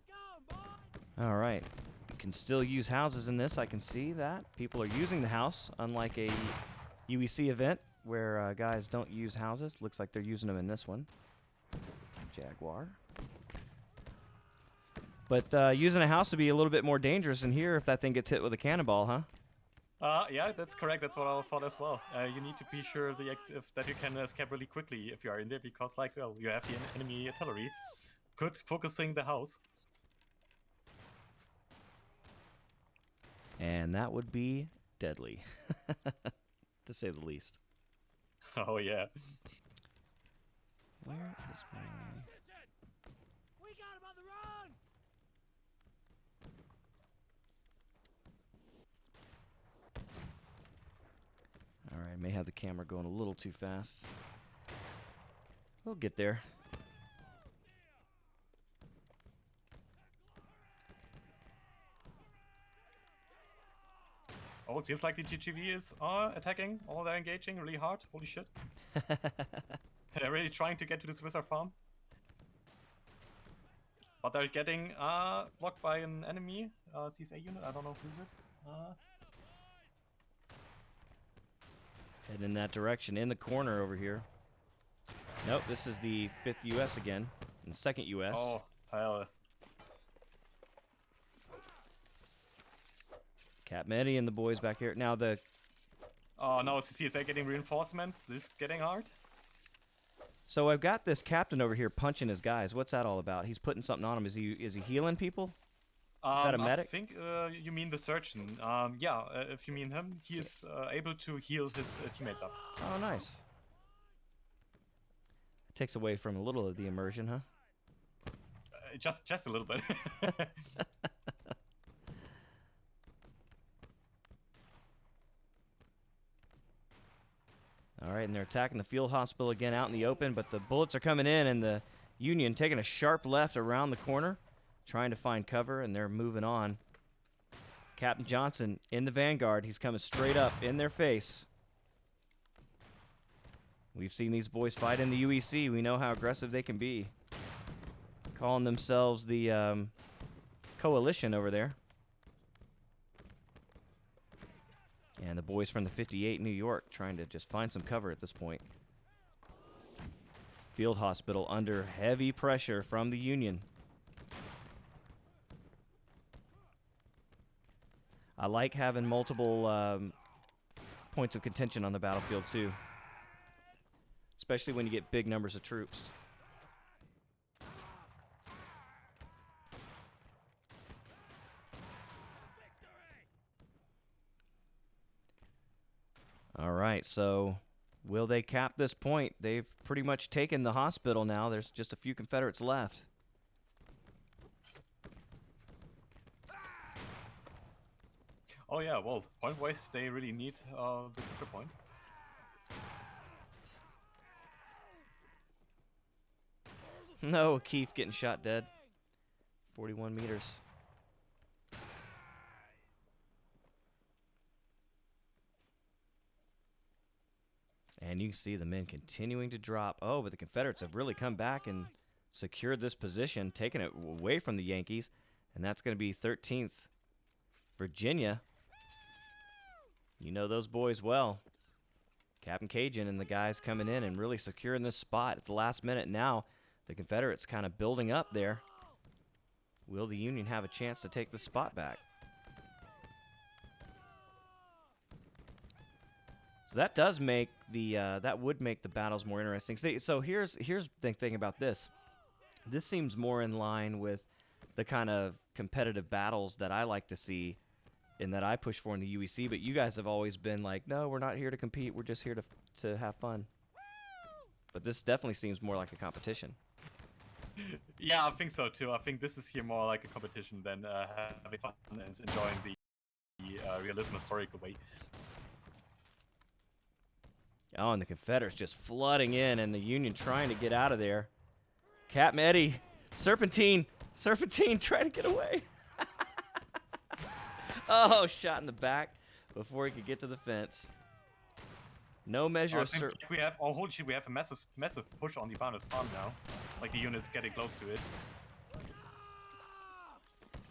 going, boys! All right. You can still use houses in this. I can see that. People are using the house, unlike a UEC event where guys don't use houses. Looks like they're using them in this one. Jaguar. But using a house would be a little bit more dangerous in here if that thing gets hit with a cannonball, huh? Yeah, that's correct. That's what I thought as well. You need to be sure that you can escape really quickly if you are in there, because, like, well, you have the enemy artillery. Good focusing the house. And that would be deadly, to say the least. Oh, yeah. Where is my... We got him on the run! All right, may have the camera going a little too fast. We'll get there. Oh, it seems like the GGV is attacking. Oh, they're engaging really hard. Holy shit. They're really trying to get to this wizard farm. But they're getting blocked by an enemy CSA unit. I don't know who's it. Heading in that direction, in the corner over here. Nope, this is the 5th U.S. again, and 2nd U.S. Oh, hell. Captain Eddie and the boys back here. Now the... Oh, now it's the CSA getting reinforcements. This is getting hard. So I've got this captain over here punching his guys. What's that all about? He's putting something on him. Is he healing people? Is that a medic? I think you mean the surgeon. Yeah, if you mean him, he is able to heal his teammates up. Oh, nice. Takes away from a little of the immersion, huh? Just a little bit. right, and they're attacking the field hospital again out in the open, but the bullets are coming in, and the Union taking a sharp left around the corner, trying to find cover, and they're moving on. Captain Johnson in the vanguard. He's coming straight up in their face. We've seen these boys fight in the UEC. We know how aggressive they can be. Calling themselves the Coalition over there. And the boys from the 58 New York trying to just find some cover at this point. Field hospital under heavy pressure from the Union. I like having multiple points of contention on the battlefield too. Especially when you get big numbers of troops. All right, so will they cap this point? They've pretty much taken the hospital now. There's just a few Confederates left. Oh yeah, well, point-wise, they really need the trigger point. No, Keith getting shot dead. 41 meters. And you can see the men continuing to drop. Oh, but the Confederates have really come back and secured this position, taking it away from the Yankees. And that's going to be 13th. Virginia. You know those boys well. Captain Cajun and the guys coming in and really securing this spot at the last minute. Now the Confederates kind of building up there. Will the Union have a chance to take the spot back? So that does make the that would make the battles more interesting. See, so here's the thing about this. This seems more in line with the kind of competitive battles that I like to see and that I push for in the UEC. But you guys have always been like, no, we're not here to compete. We're just here to have fun. But this definitely seems more like a competition. Yeah, I think so too. I think this is here more like a competition than having fun and enjoying the realism historical way. Oh, and the Confederates just flooding in, and the Union trying to get out of there. Captain Eddie, Serpentine, trying to get away. Oh, shot in the back before he could get to the fence. No measure of like we have, oh holy shit, we have a massive push on the Founders Farm now. Like the unit's getting close to it.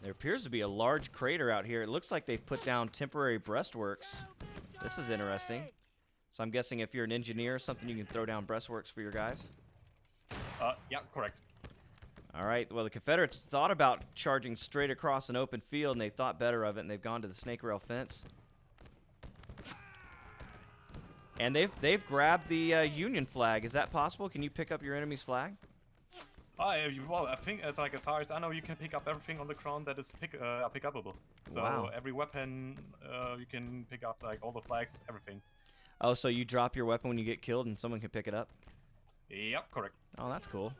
There appears to be a large crater out here. It looks like they've put down temporary breastworks. This is interesting. So I'm guessing if you're an engineer or something, you can throw down breastworks for your guys? Yeah, correct. All right, well, the Confederates thought about charging straight across an open field, and they thought better of it, and they've gone to the snake rail fence. And they've grabbed the Union flag. Is that possible? Can you pick up your enemy's flag? Well, I think as far as I know, you can pick up everything on the ground that is pickupable. So Wow. every weapon, you can pick up like all the flags, everything. Oh, so you drop your weapon when you get killed and someone can pick it up? Yep, correct. Oh, that's cool.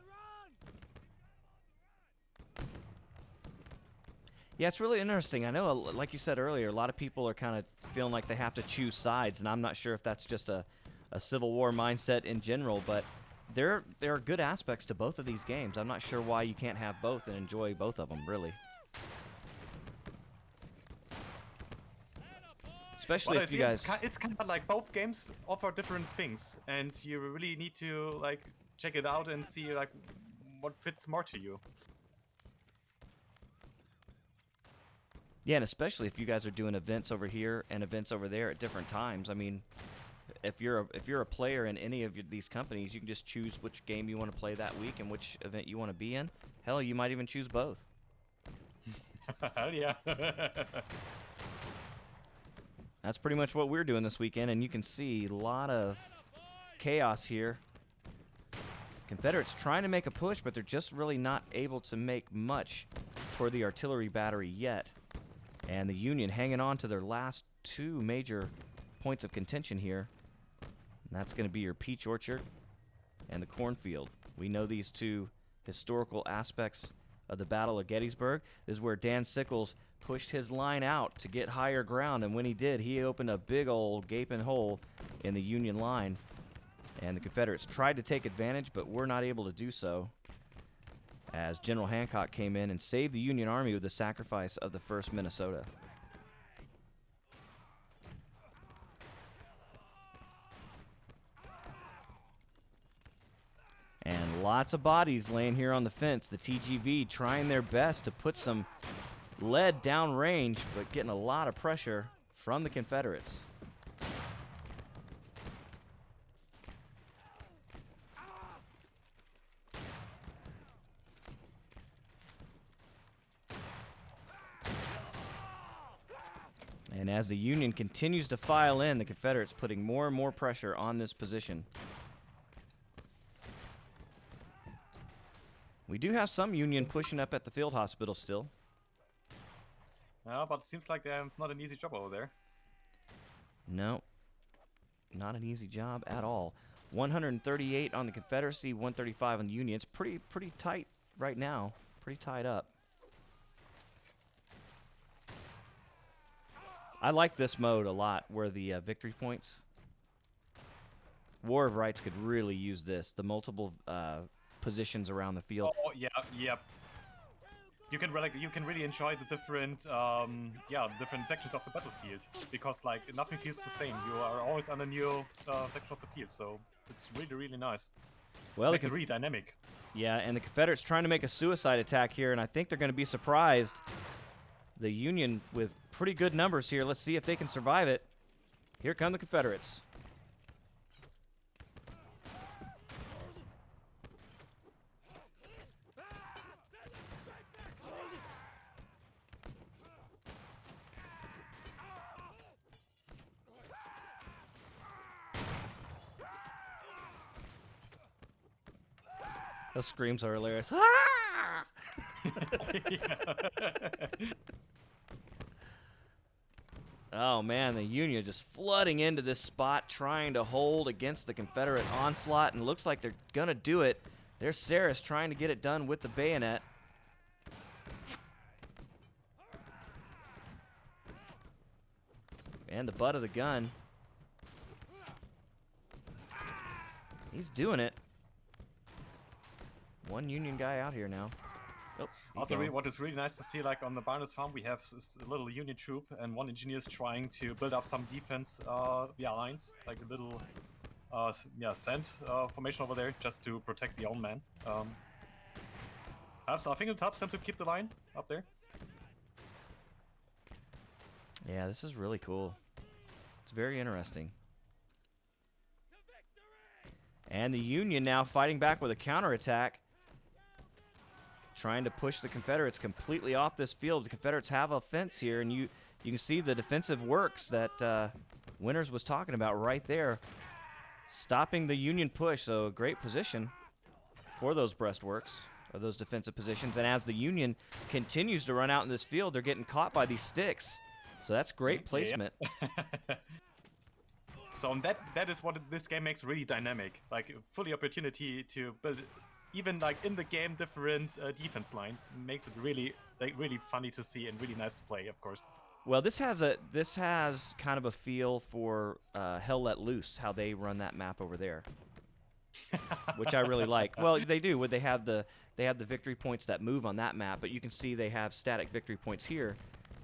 Yeah, it's really interesting. I know, like you said earlier, a lot of people are kind of feeling like they have to choose sides, and I'm not sure if that's just a Civil War mindset in general, but there are good aspects to both of these games. I'm not sure why you can't have both and enjoy both of them, really. Especially Well, if you guys... It's kind of like both games offer different things, and you really need to like check it out and see like what fits more to you. Yeah, and especially if you guys are doing events over here and events over there at different times. I mean, if you're a player in any of these companies, you can just choose which game you want to play that week and which event you want to be in. Hell, you might even choose both. Hell yeah. That's pretty much what we're doing this weekend, and you can see a lot of chaos here. Confederates trying to make a push, but they're just really not able to make much toward the artillery battery yet. And the Union hanging on to their last two major points of contention here. And that's going to be your peach orchard and the cornfield. We know these two historical aspects of the Battle of Gettysburg. This is where Dan Sickles pushed his line out to get higher ground, and when he did, he opened a big old gaping hole in the Union line. And the Confederates tried to take advantage, but were not able to do so, as General Hancock came in and saved the Union Army with the sacrifice of the 1st Minnesota. And lots of bodies laying here on the fence. The TGV trying their best to put some lead downrange, but getting a lot of pressure from the Confederates. And as the Union continues to file in, the Confederates putting more and more pressure on this position. We do have some Union pushing up at the field hospital still. But it seems like they have not an easy job over there. No, not an easy job at all. 138 on the Confederacy, 135 on the Union. It's pretty tight right now. Pretty tied up. I like this mode a lot, where the victory points. War of Rights could really use this. The multiple positions around the field. Oh yeah, yep. You can really enjoy the different different sections of the battlefield, because like nothing feels the same. You are always on a new section of the field, so it's really nice. Well, Makes it really dynamic. Yeah, and the Confederates trying to make a suicide attack here, and I think they're going to be surprised. The Union with pretty good numbers here. Let's see if they can survive it. Here come the Confederates. Those screams are hilarious. Ah! Oh man, the Union just flooding into this spot, trying to hold against the Confederate onslaught, and looks like they're gonna do it. There's Saris trying to get it done with the bayonet. And the butt of the gun. He's doing it. One Union guy out here now. Oh, also, what is really nice to see, like on the Barnes farm, we have a little Union troop, and one engineer is trying to build up some defense lines, like a little sand formation over there, just to protect the own man. I think it helps them to keep the line up there. Yeah, this is really cool. It's very interesting. And the Union now fighting back with a counterattack, trying to push the Confederates completely off this field. The Confederates have a fence here, and you can see the defensive works that Winters was talking about right there, stopping the Union push. So a great position for those breastworks, or those defensive positions. And as the Union continues to run out in this field, they're getting caught by these sticks. So that's great placement. Yeah. So that is what this game makes really dynamic. Like fully opportunity to build, even like in the game, different defense lines. Makes it really funny to see and really nice to play, of course. Well, this has kind of a feel for Hell Let Loose, how they run that map over there, which I really like. Well, they do. They have the victory points that move on that map, but you can see they have static victory points here.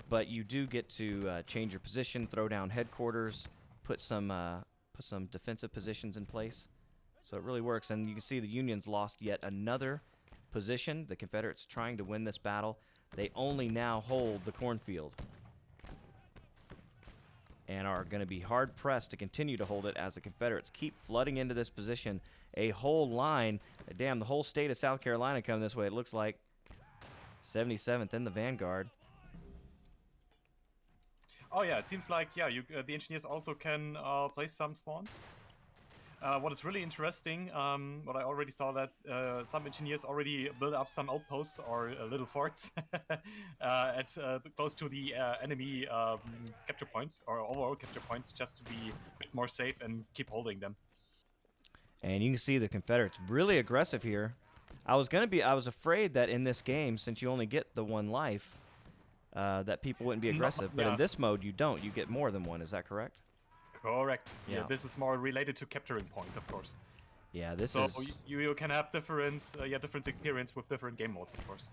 But you do get to change your position, throw down headquarters, put some defensive positions in place. So it really works. And you can see the Union's lost yet another position. The Confederates trying to win this battle. They only now hold the cornfield, and are going to be hard-pressed to continue to hold it as the Confederates keep flooding into this position. A whole line, damn, the whole state of South Carolina coming this way, it looks like. 77th in the vanguard. Oh yeah, it seems like the engineers also can place some spawns. What is really interesting, what I already saw, that some engineers already built up some outposts or little forts at close to the enemy capture points or overall capture points, just to be a bit more safe and keep holding them. And you can see the Confederates really aggressive here. I was afraid that in this game, since you only get the one life, that people wouldn't be aggressive. But in this mode, you don't. You get more than one. Is that correct? Correct. Yeah. This is more related to capturing points, of course. Yeah, this So is... you can have different experience with different game modes, of course.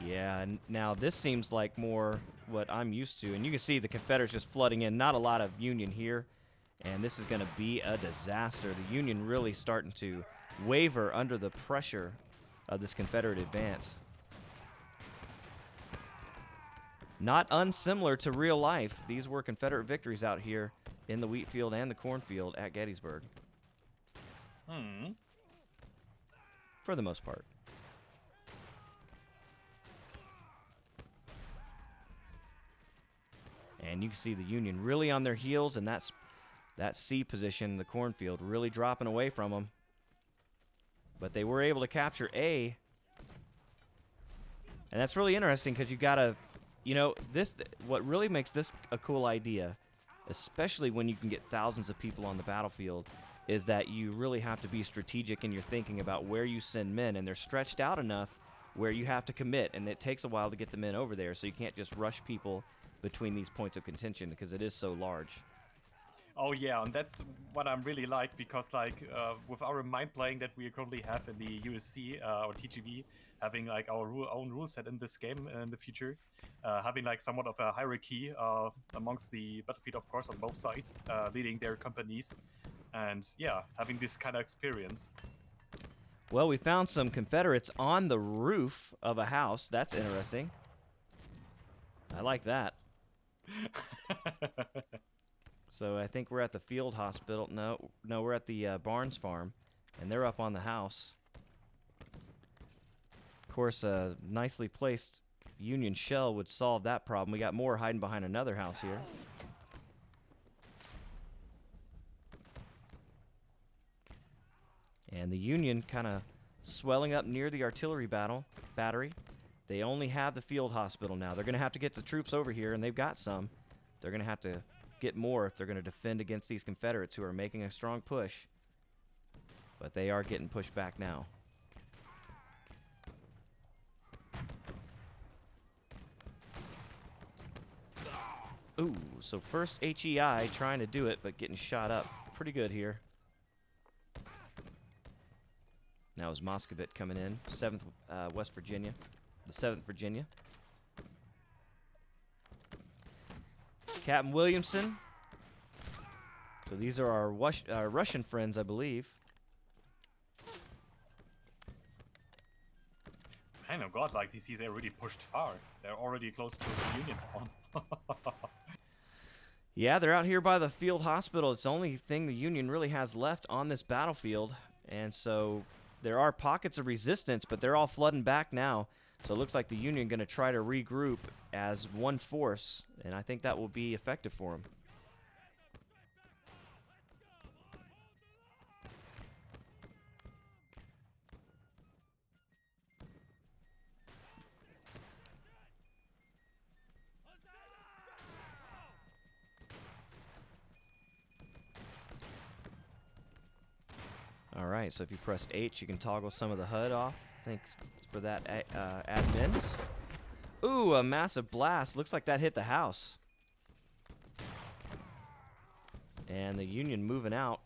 Yeah, and now this seems like more what I'm used to. And you can see the Confederates just flooding in. Not a lot of Union here. And this is going to be a disaster. The Union really starting to waver under the pressure of this Confederate advance. Not unsimilar to real life. These were Confederate victories out here in the wheat field and the cornfield at Gettysburg. For the most part. And you can see the Union really on their heels, and that C position, the cornfield, really dropping away from them. But they were able to capture A. And that's really interesting because you got to, you know, what really makes this a cool idea, especially when you can get thousands of people on the battlefield, is that you really have to be strategic in your thinking about where you send men. And they're stretched out enough where you have to commit, and it takes a while to get the men over there, so you can't just rush people between these points of contention because it is so large. Oh yeah, and that's what I'm really like, because like with our mind playing that we currently have in the USC or TGV, having like our own rule set in this game in the future, having like somewhat of a hierarchy amongst the battlefield, of course, on both sides, leading their companies, and yeah, having this kind of experience. Well, we found some Confederates on the roof of a house. That's interesting. I like that. So I think we're at the field hospital. No, we're at the Barnes farm, and they're up on the house. Of course, a nicely placed Union shell would solve that problem. We got more hiding behind another house here. And the Union kind of swelling up near the artillery battery. They only have the field hospital now. They're going to have to get the troops over here, and they've got some. They're going to have to get more if they're going to defend against these Confederates who are making a strong push. But they are getting pushed back now. Ooh, so first HEI trying to do it, but getting shot up pretty good here. Now is Moscovite coming in, 7th West Virginia, the 7th Virginia. Captain Williamson. So these are our Russian friends, I believe. Man of God, like these are already pushed far. They're already close to the Union spawn. Yeah, they're out here by the field hospital. It's the only thing the Union really has left on this battlefield. And so there are pockets of resistance, but they're all flooding back now. So it looks like the Union going to try to regroup as one force, and I think that will be effective for them. All right, so if you press H, you can toggle some of the HUD off. Thanks for that, admins. Ooh, a massive blast. Looks like that hit the house. And the Union moving out.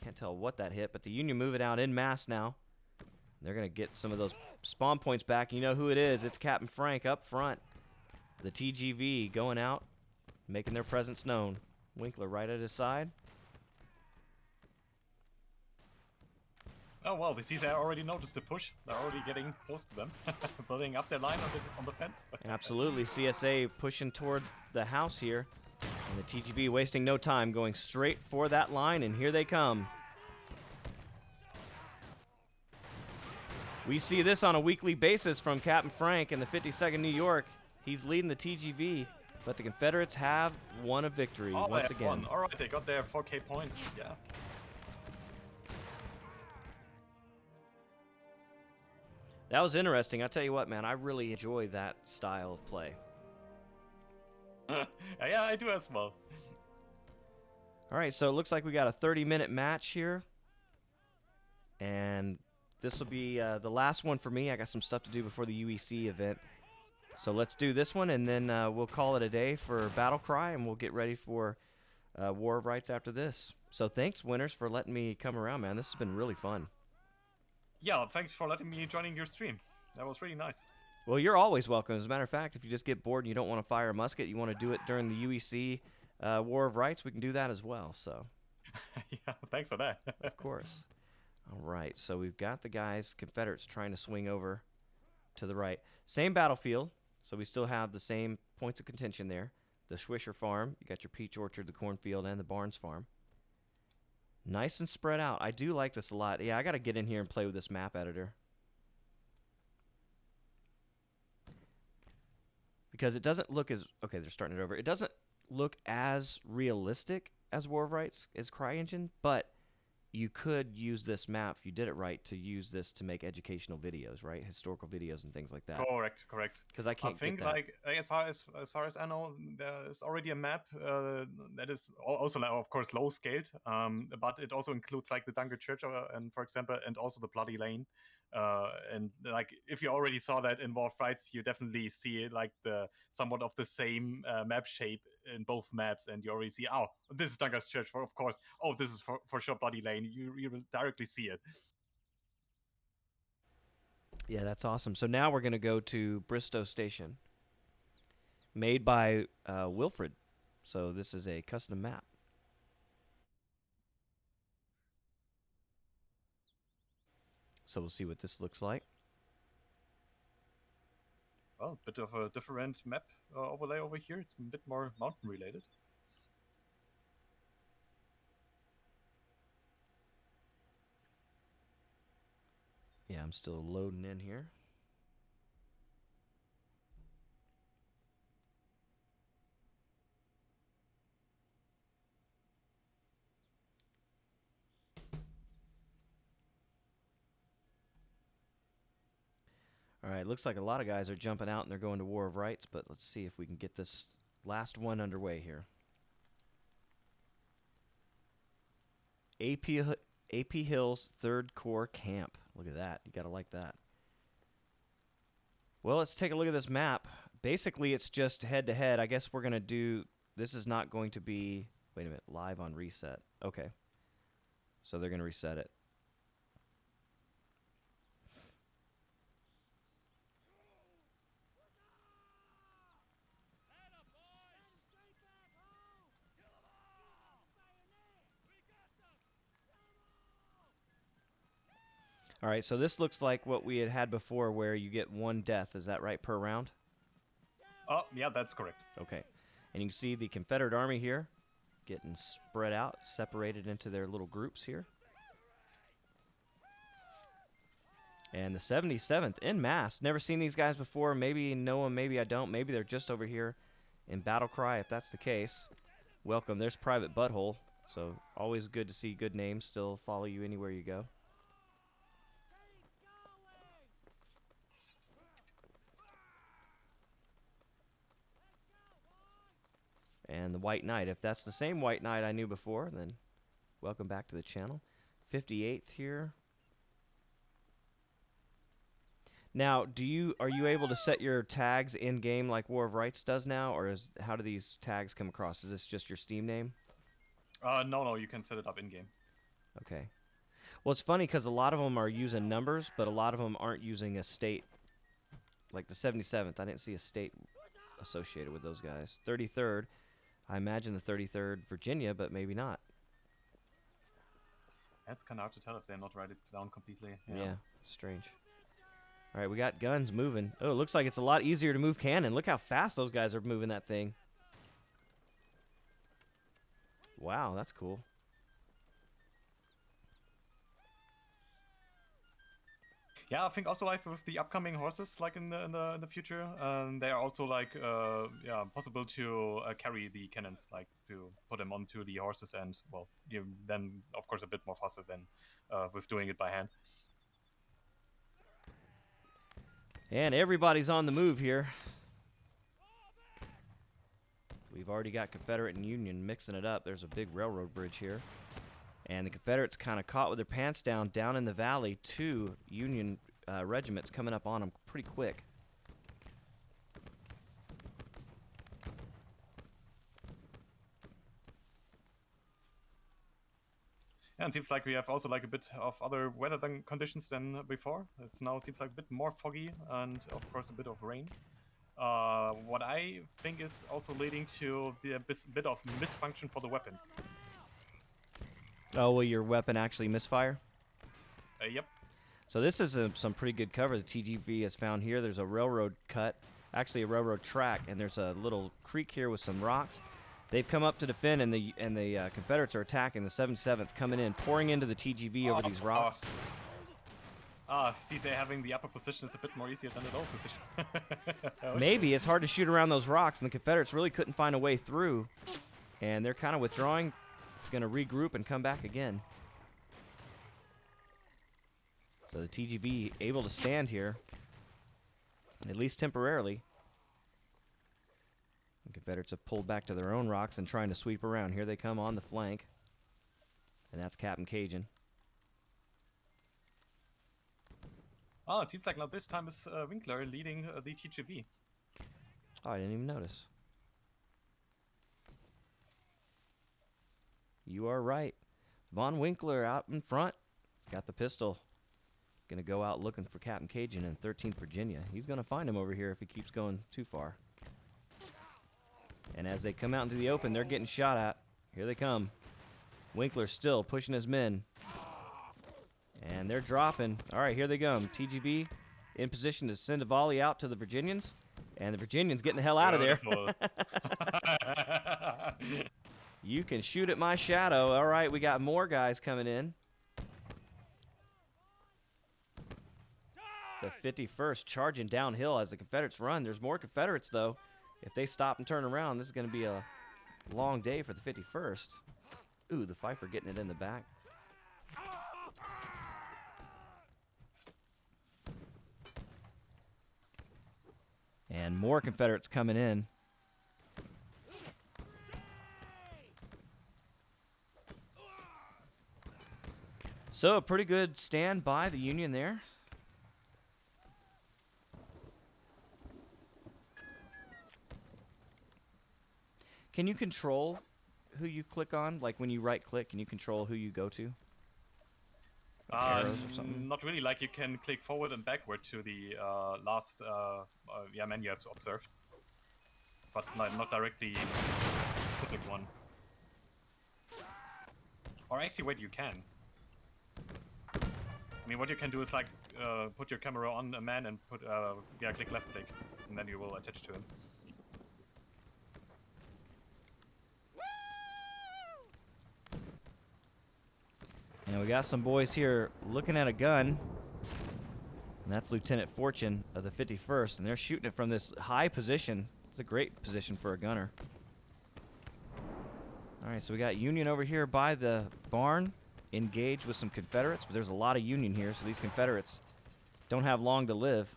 Can't tell what that hit, but the Union moving out en masse now. They're going to get some of those spawn points back. You know who it is. It's Captain Frank up front. The TGV going out, making their presence known. Winkler right at his side. Oh well, the Caesar already noticed the push. They're already getting close to them, building up their line on the fence. Absolutely, CSA pushing toward the house here, and the TGV wasting no time, going straight for that line, and here they come. We see this on a weekly basis from Captain Frank in the 52nd New York. He's leading the TGV, but the Confederates have won a victory once again. Won. All right, they got their 4K points. Yeah. That was interesting. I'll tell you what, man, I really enjoy that style of play. Yeah, I do as well. All right, so it looks like we got a 30-minute match here. And this will be the last one for me. I got some stuff to do before the UEC event. So let's do this one, and then we'll call it a day for Battle Cry, and we'll get ready for War of Rights after this. So thanks, Winters, for letting me come around, man. This has been really fun. Yeah, thanks for letting me joining your stream. That was really nice. Well, you're always welcome. As a matter of fact, if you just get bored and you don't want to fire a musket, you want to do it during the UEC War of Rights, we can do that as well. So, Yeah, thanks for that. of course. All right, so we've got the guys, Confederates, trying to swing over to the right. Same battlefield, so we still have the same points of contention there. The Swisher Farm, you got your peach orchard, the cornfield, and the Barnes Farm. Nice and spread out. I do like this a lot. Yeah, I got to get in here and play with this map editor. Because it doesn't look as... Okay, they're starting it over. It doesn't look as realistic as War of Rights, as CryEngine, but you could use this map, if you did it right, to use this to make educational videos, right? Historical videos and things like that. Correct. Because I can't think get that. like as far as I know, there's already a map that is also like, of course, low scaled, but it also includes like the Dunker Church and for example, and also the Bloody Lane. And like if you already saw that in War of Rights, you definitely see like the somewhat of the same map shape in both maps, and you already see, oh, this is Dunker's Church, of course. Oh, this is for sure Bloody Lane. You will directly see it. Yeah, that's awesome. So now we're going to go to Bristow Station, made by Wilfred. So this is a custom map. So we'll see what this looks like. Well, bit of a different map overlay over here. It's a bit more mountain related. Yeah, I'm still loading in here. All right, looks like a lot of guys are jumping out and they're going to War of Rights, but let's see if we can get this last one underway here. AP Hills 3rd Corps Camp. Look at that. You got to like that. Well, let's take a look at this map. Basically, it's just head-to-head. I guess we're going to do... This is not going to be... Wait a minute. Live on reset. Okay. So they're going to reset it. All right, so this looks like what we had before where you get 1 death. Is that right, per round? Oh, yeah, that's correct. Okay. And you can see the Confederate Army here getting spread out, separated into their little groups here. And the 77th en masse. Never seen these guys before. Maybe know them, maybe I don't. Maybe they're just over here in Battle Cry, if that's the case. Welcome. There's Private Butthole. So always good to see good names still follow you anywhere you go. And the White Knight. If that's the same White Knight I knew before, then welcome back to the channel. 58th here. Now, are you able to set your tags in game like War of Rights does now, or how do these tags come across? Is this just your Steam name? No, you can set it up in game. Okay. Well, it's funny because a lot of them are using numbers, but a lot of them aren't using a state. Like the 77th, I didn't see a state associated with those guys. 33rd, I imagine the 33rd Virginia, but maybe not. That's kind of hard to tell if they're not write it down completely. Yeah, strange. All right, we got guns moving. Oh, it looks like it's a lot easier to move cannon. Look how fast those guys are moving that thing. Wow, that's cool. Yeah, I think also like with the upcoming horses, like in the future, they are also like possible to carry the cannons, like to put them onto the horses, and well, then of course a bit more faster than with doing it by hand. And everybody's on the move here. We've already got Confederate and Union mixing it up. There's a big railroad bridge here. And the Confederates kind of caught with their pants down in the valley. 2 Union regiments coming up on them pretty quick. Yeah, it seems like we have also like a bit of other weather conditions than before. It's now seems like a bit more foggy and of course a bit of rain. What I think is also leading to the bit of misfunction for the weapons. Oh, will your weapon actually misfire? Yep. So this is some pretty good cover the TGV has found here. There's a railroad cut, actually a railroad track, and there's a little creek here with some rocks. They've come up to defend, and the Confederates are attacking. The 77th coming in, pouring into the TGV over these rocks. CZ having the upper position is a bit more easier than the lower position. Maybe it's hard to shoot around those rocks, and the Confederates really couldn't find a way through, and they're kind of withdrawing, going to regroup and come back again. So the TGV able to stand here, at least temporarily. The Confederates have pulled back to their own rocks and trying to sweep around. Here they come on the flank, and that's Captain Cajun. Oh, it seems like now this time is Winkler leading the TGV. Oh, I didn't even notice. You are right. Von Winkler out in front. Got the pistol. Going to go out looking for Captain Cajun in 13th Virginia. He's going to find him over here if he keeps going too far. And as they come out into the open, they're getting shot at. Here they come. Winkler still pushing his men. And they're dropping. All right, here they come. TGV in position to send a volley out to the Virginians. And the Virginians getting the hell out of there. You can shoot at my shadow. All right, we got more guys coming in. The 51st charging downhill as the Confederates run. There's more Confederates, though. If they stop and turn around, this is going to be a long day for the 51st. Ooh, the Pfeiffer getting it in the back. And more Confederates coming in. So a pretty good stand by the Union there. Can you control who you click on? Like when you right click, can you control who you go to? Arrows or something? Not really. Like you can click forward and backward to the last menu I've observed, but like, not directly specific one. Or actually, wait, you can. I mean, what you can do is like put your camera on a man and put click left click, and then you will attach to him. And we got some boys here looking at a gun. And that's Lieutenant Fortune of the 51st. And they're shooting it from this high position. It's a great position for a gunner. All right, so we got Union over here by the barn, engaged with some Confederates. But there's a lot of Union here, so these Confederates don't have long to live.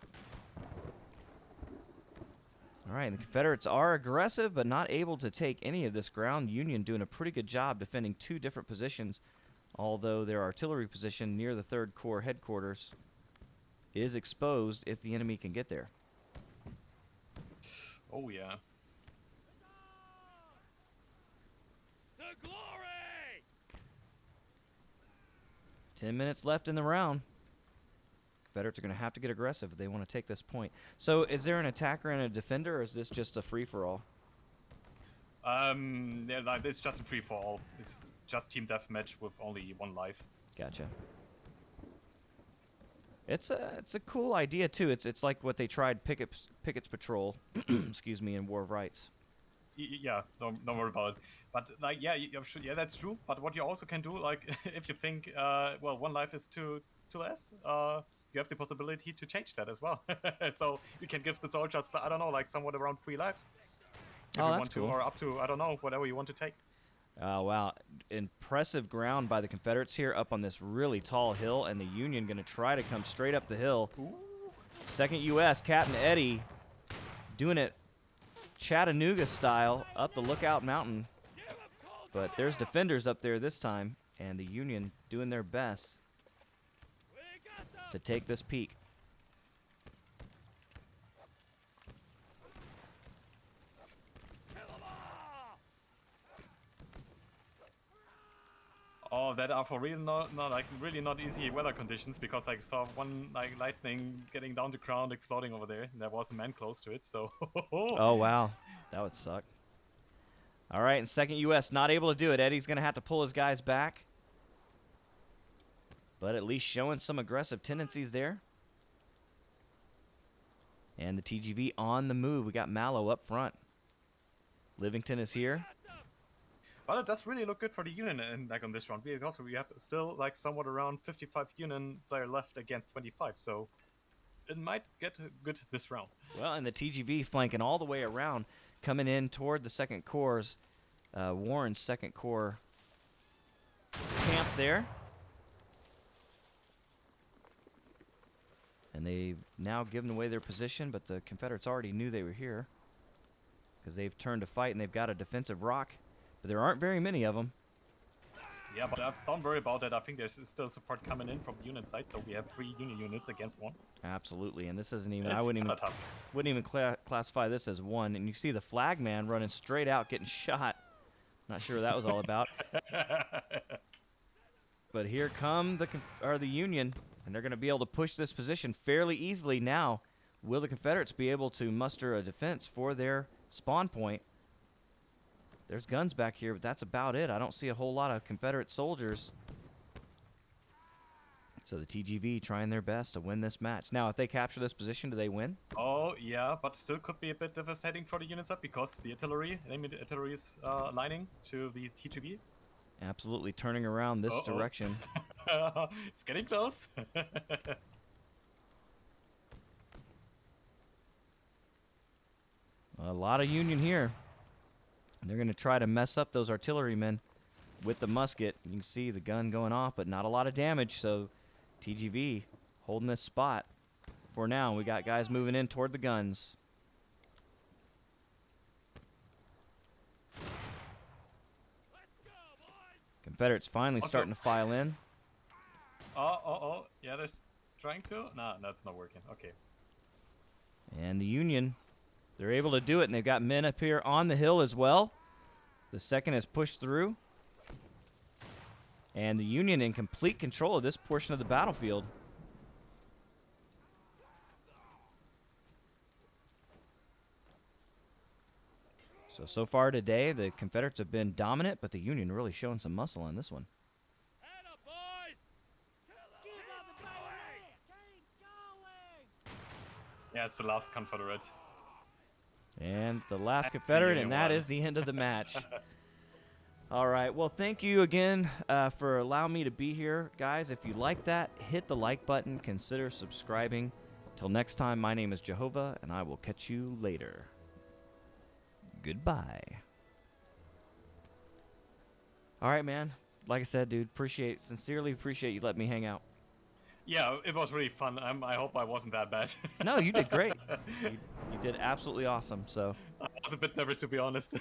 All right, the Confederates are aggressive, but not able to take any of this ground. Union doing a pretty good job defending two different positions, although their artillery position near the 3rd Corps headquarters is exposed if the enemy can get there. Oh, yeah. The glory! 10 minutes left in the round. Confederates are going to have to get aggressive if they want to take this point. So is there an attacker and a defender, or is this just a free-for-all? Yeah, like, it's just a free-for-all. It's just team deathmatch with only one life. Gotcha. It's a cool idea too. It's like what they tried Pickett's Patrol, excuse me, in War of Rights. Yeah, don't worry about it. But like, yeah, that's true. But what you also can do, like, if you think, well, one life is too less, you have the possibility to change that as well. So you can give the soldiers, I don't know, like somewhat around 3 lives. If Oh, you that's want to, cool. or up to, I don't know, whatever you want to take. Wow. Impressive ground by the Confederates here up on this really tall hill, and the Union going to try to come straight up the hill. Ooh. 2nd U.S., Captain Eddie doing it Chattanooga style up the Lookout Mountain. But there's defenders up there this time, and the Union doing their best to take this peak. Oh, that are for real not like really not easy weather conditions, because I saw one like lightning getting down to ground, exploding over there, and there was a man close to it. So. Oh, wow. That would suck. All right, and second U.S. not able to do it. Eddie's going to have to pull his guys back. But at least showing some aggressive tendencies there. And the TGV on the move. We got Mallow up front. Livington is here. But it does really look good for the Union in, like on this round, because we have still like somewhat around 55 Union player left against 25, so it might get good this round. Well, and the TGV flanking all the way around, coming in toward the second corps, Warren's second corps camp there. And they've now given away their position, but the Confederates already knew they were here because they've turned to fight and they've got a defensive rock. But there aren't very many of them. Yeah, but don't worry about that. I think there's still support coming in from Union side, so we have 3 Union units against 1. Absolutely, and this isn't even. It's I wouldn't even tough. classify this as 1. And you see the flag man running straight out, getting shot. Not sure what that was all about. But here come the Union, and they're going to be able to push this position fairly easily now. Will the Confederates be able to muster a defense for their spawn point? There's guns back here, but that's about it. I don't see a whole lot of Confederate soldiers. So the TGV trying their best to win this match. Now, if they capture this position, do they win? Oh, yeah, but still could be a bit devastating for the Union side, because the artillery, enemy artillery is lining to the TGV. Absolutely turning around this direction. It's getting close. A lot of Union here. They're going to try to mess up those artillerymen with the musket. You can see the gun going off, but not a lot of damage. So TGV holding this spot for now. We got guys moving in toward the guns. Confederates finally starting to file in. Yeah, they're trying to. No, that's not working. Okay. And the Union, they're able to do it, and they've got men up here on the hill as well. The second has pushed through. And the Union in complete control of this portion of the battlefield. So far today, the Confederates have been dominant, but the Union really showing some muscle on this one. Yeah, it's the last Confederate. And the last Confederate, and that is the end of the match. All right, well, thank you again for allowing me to be here. Guys, if you like that, hit the like button. Consider subscribing. Till next time, my name is JOEHOVA, and I will catch you later. Goodbye. All right, man. Like I said, dude, sincerely appreciate you letting me hang out. Yeah, it was really fun. I hope I wasn't that bad. No, you did great. You did absolutely awesome. So I was a bit nervous, to be honest.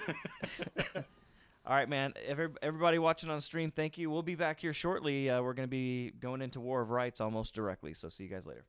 all right, man. Everybody watching on stream, thank you. We'll be back here shortly. We're going to be going into War of Rights almost directly. So see you guys later.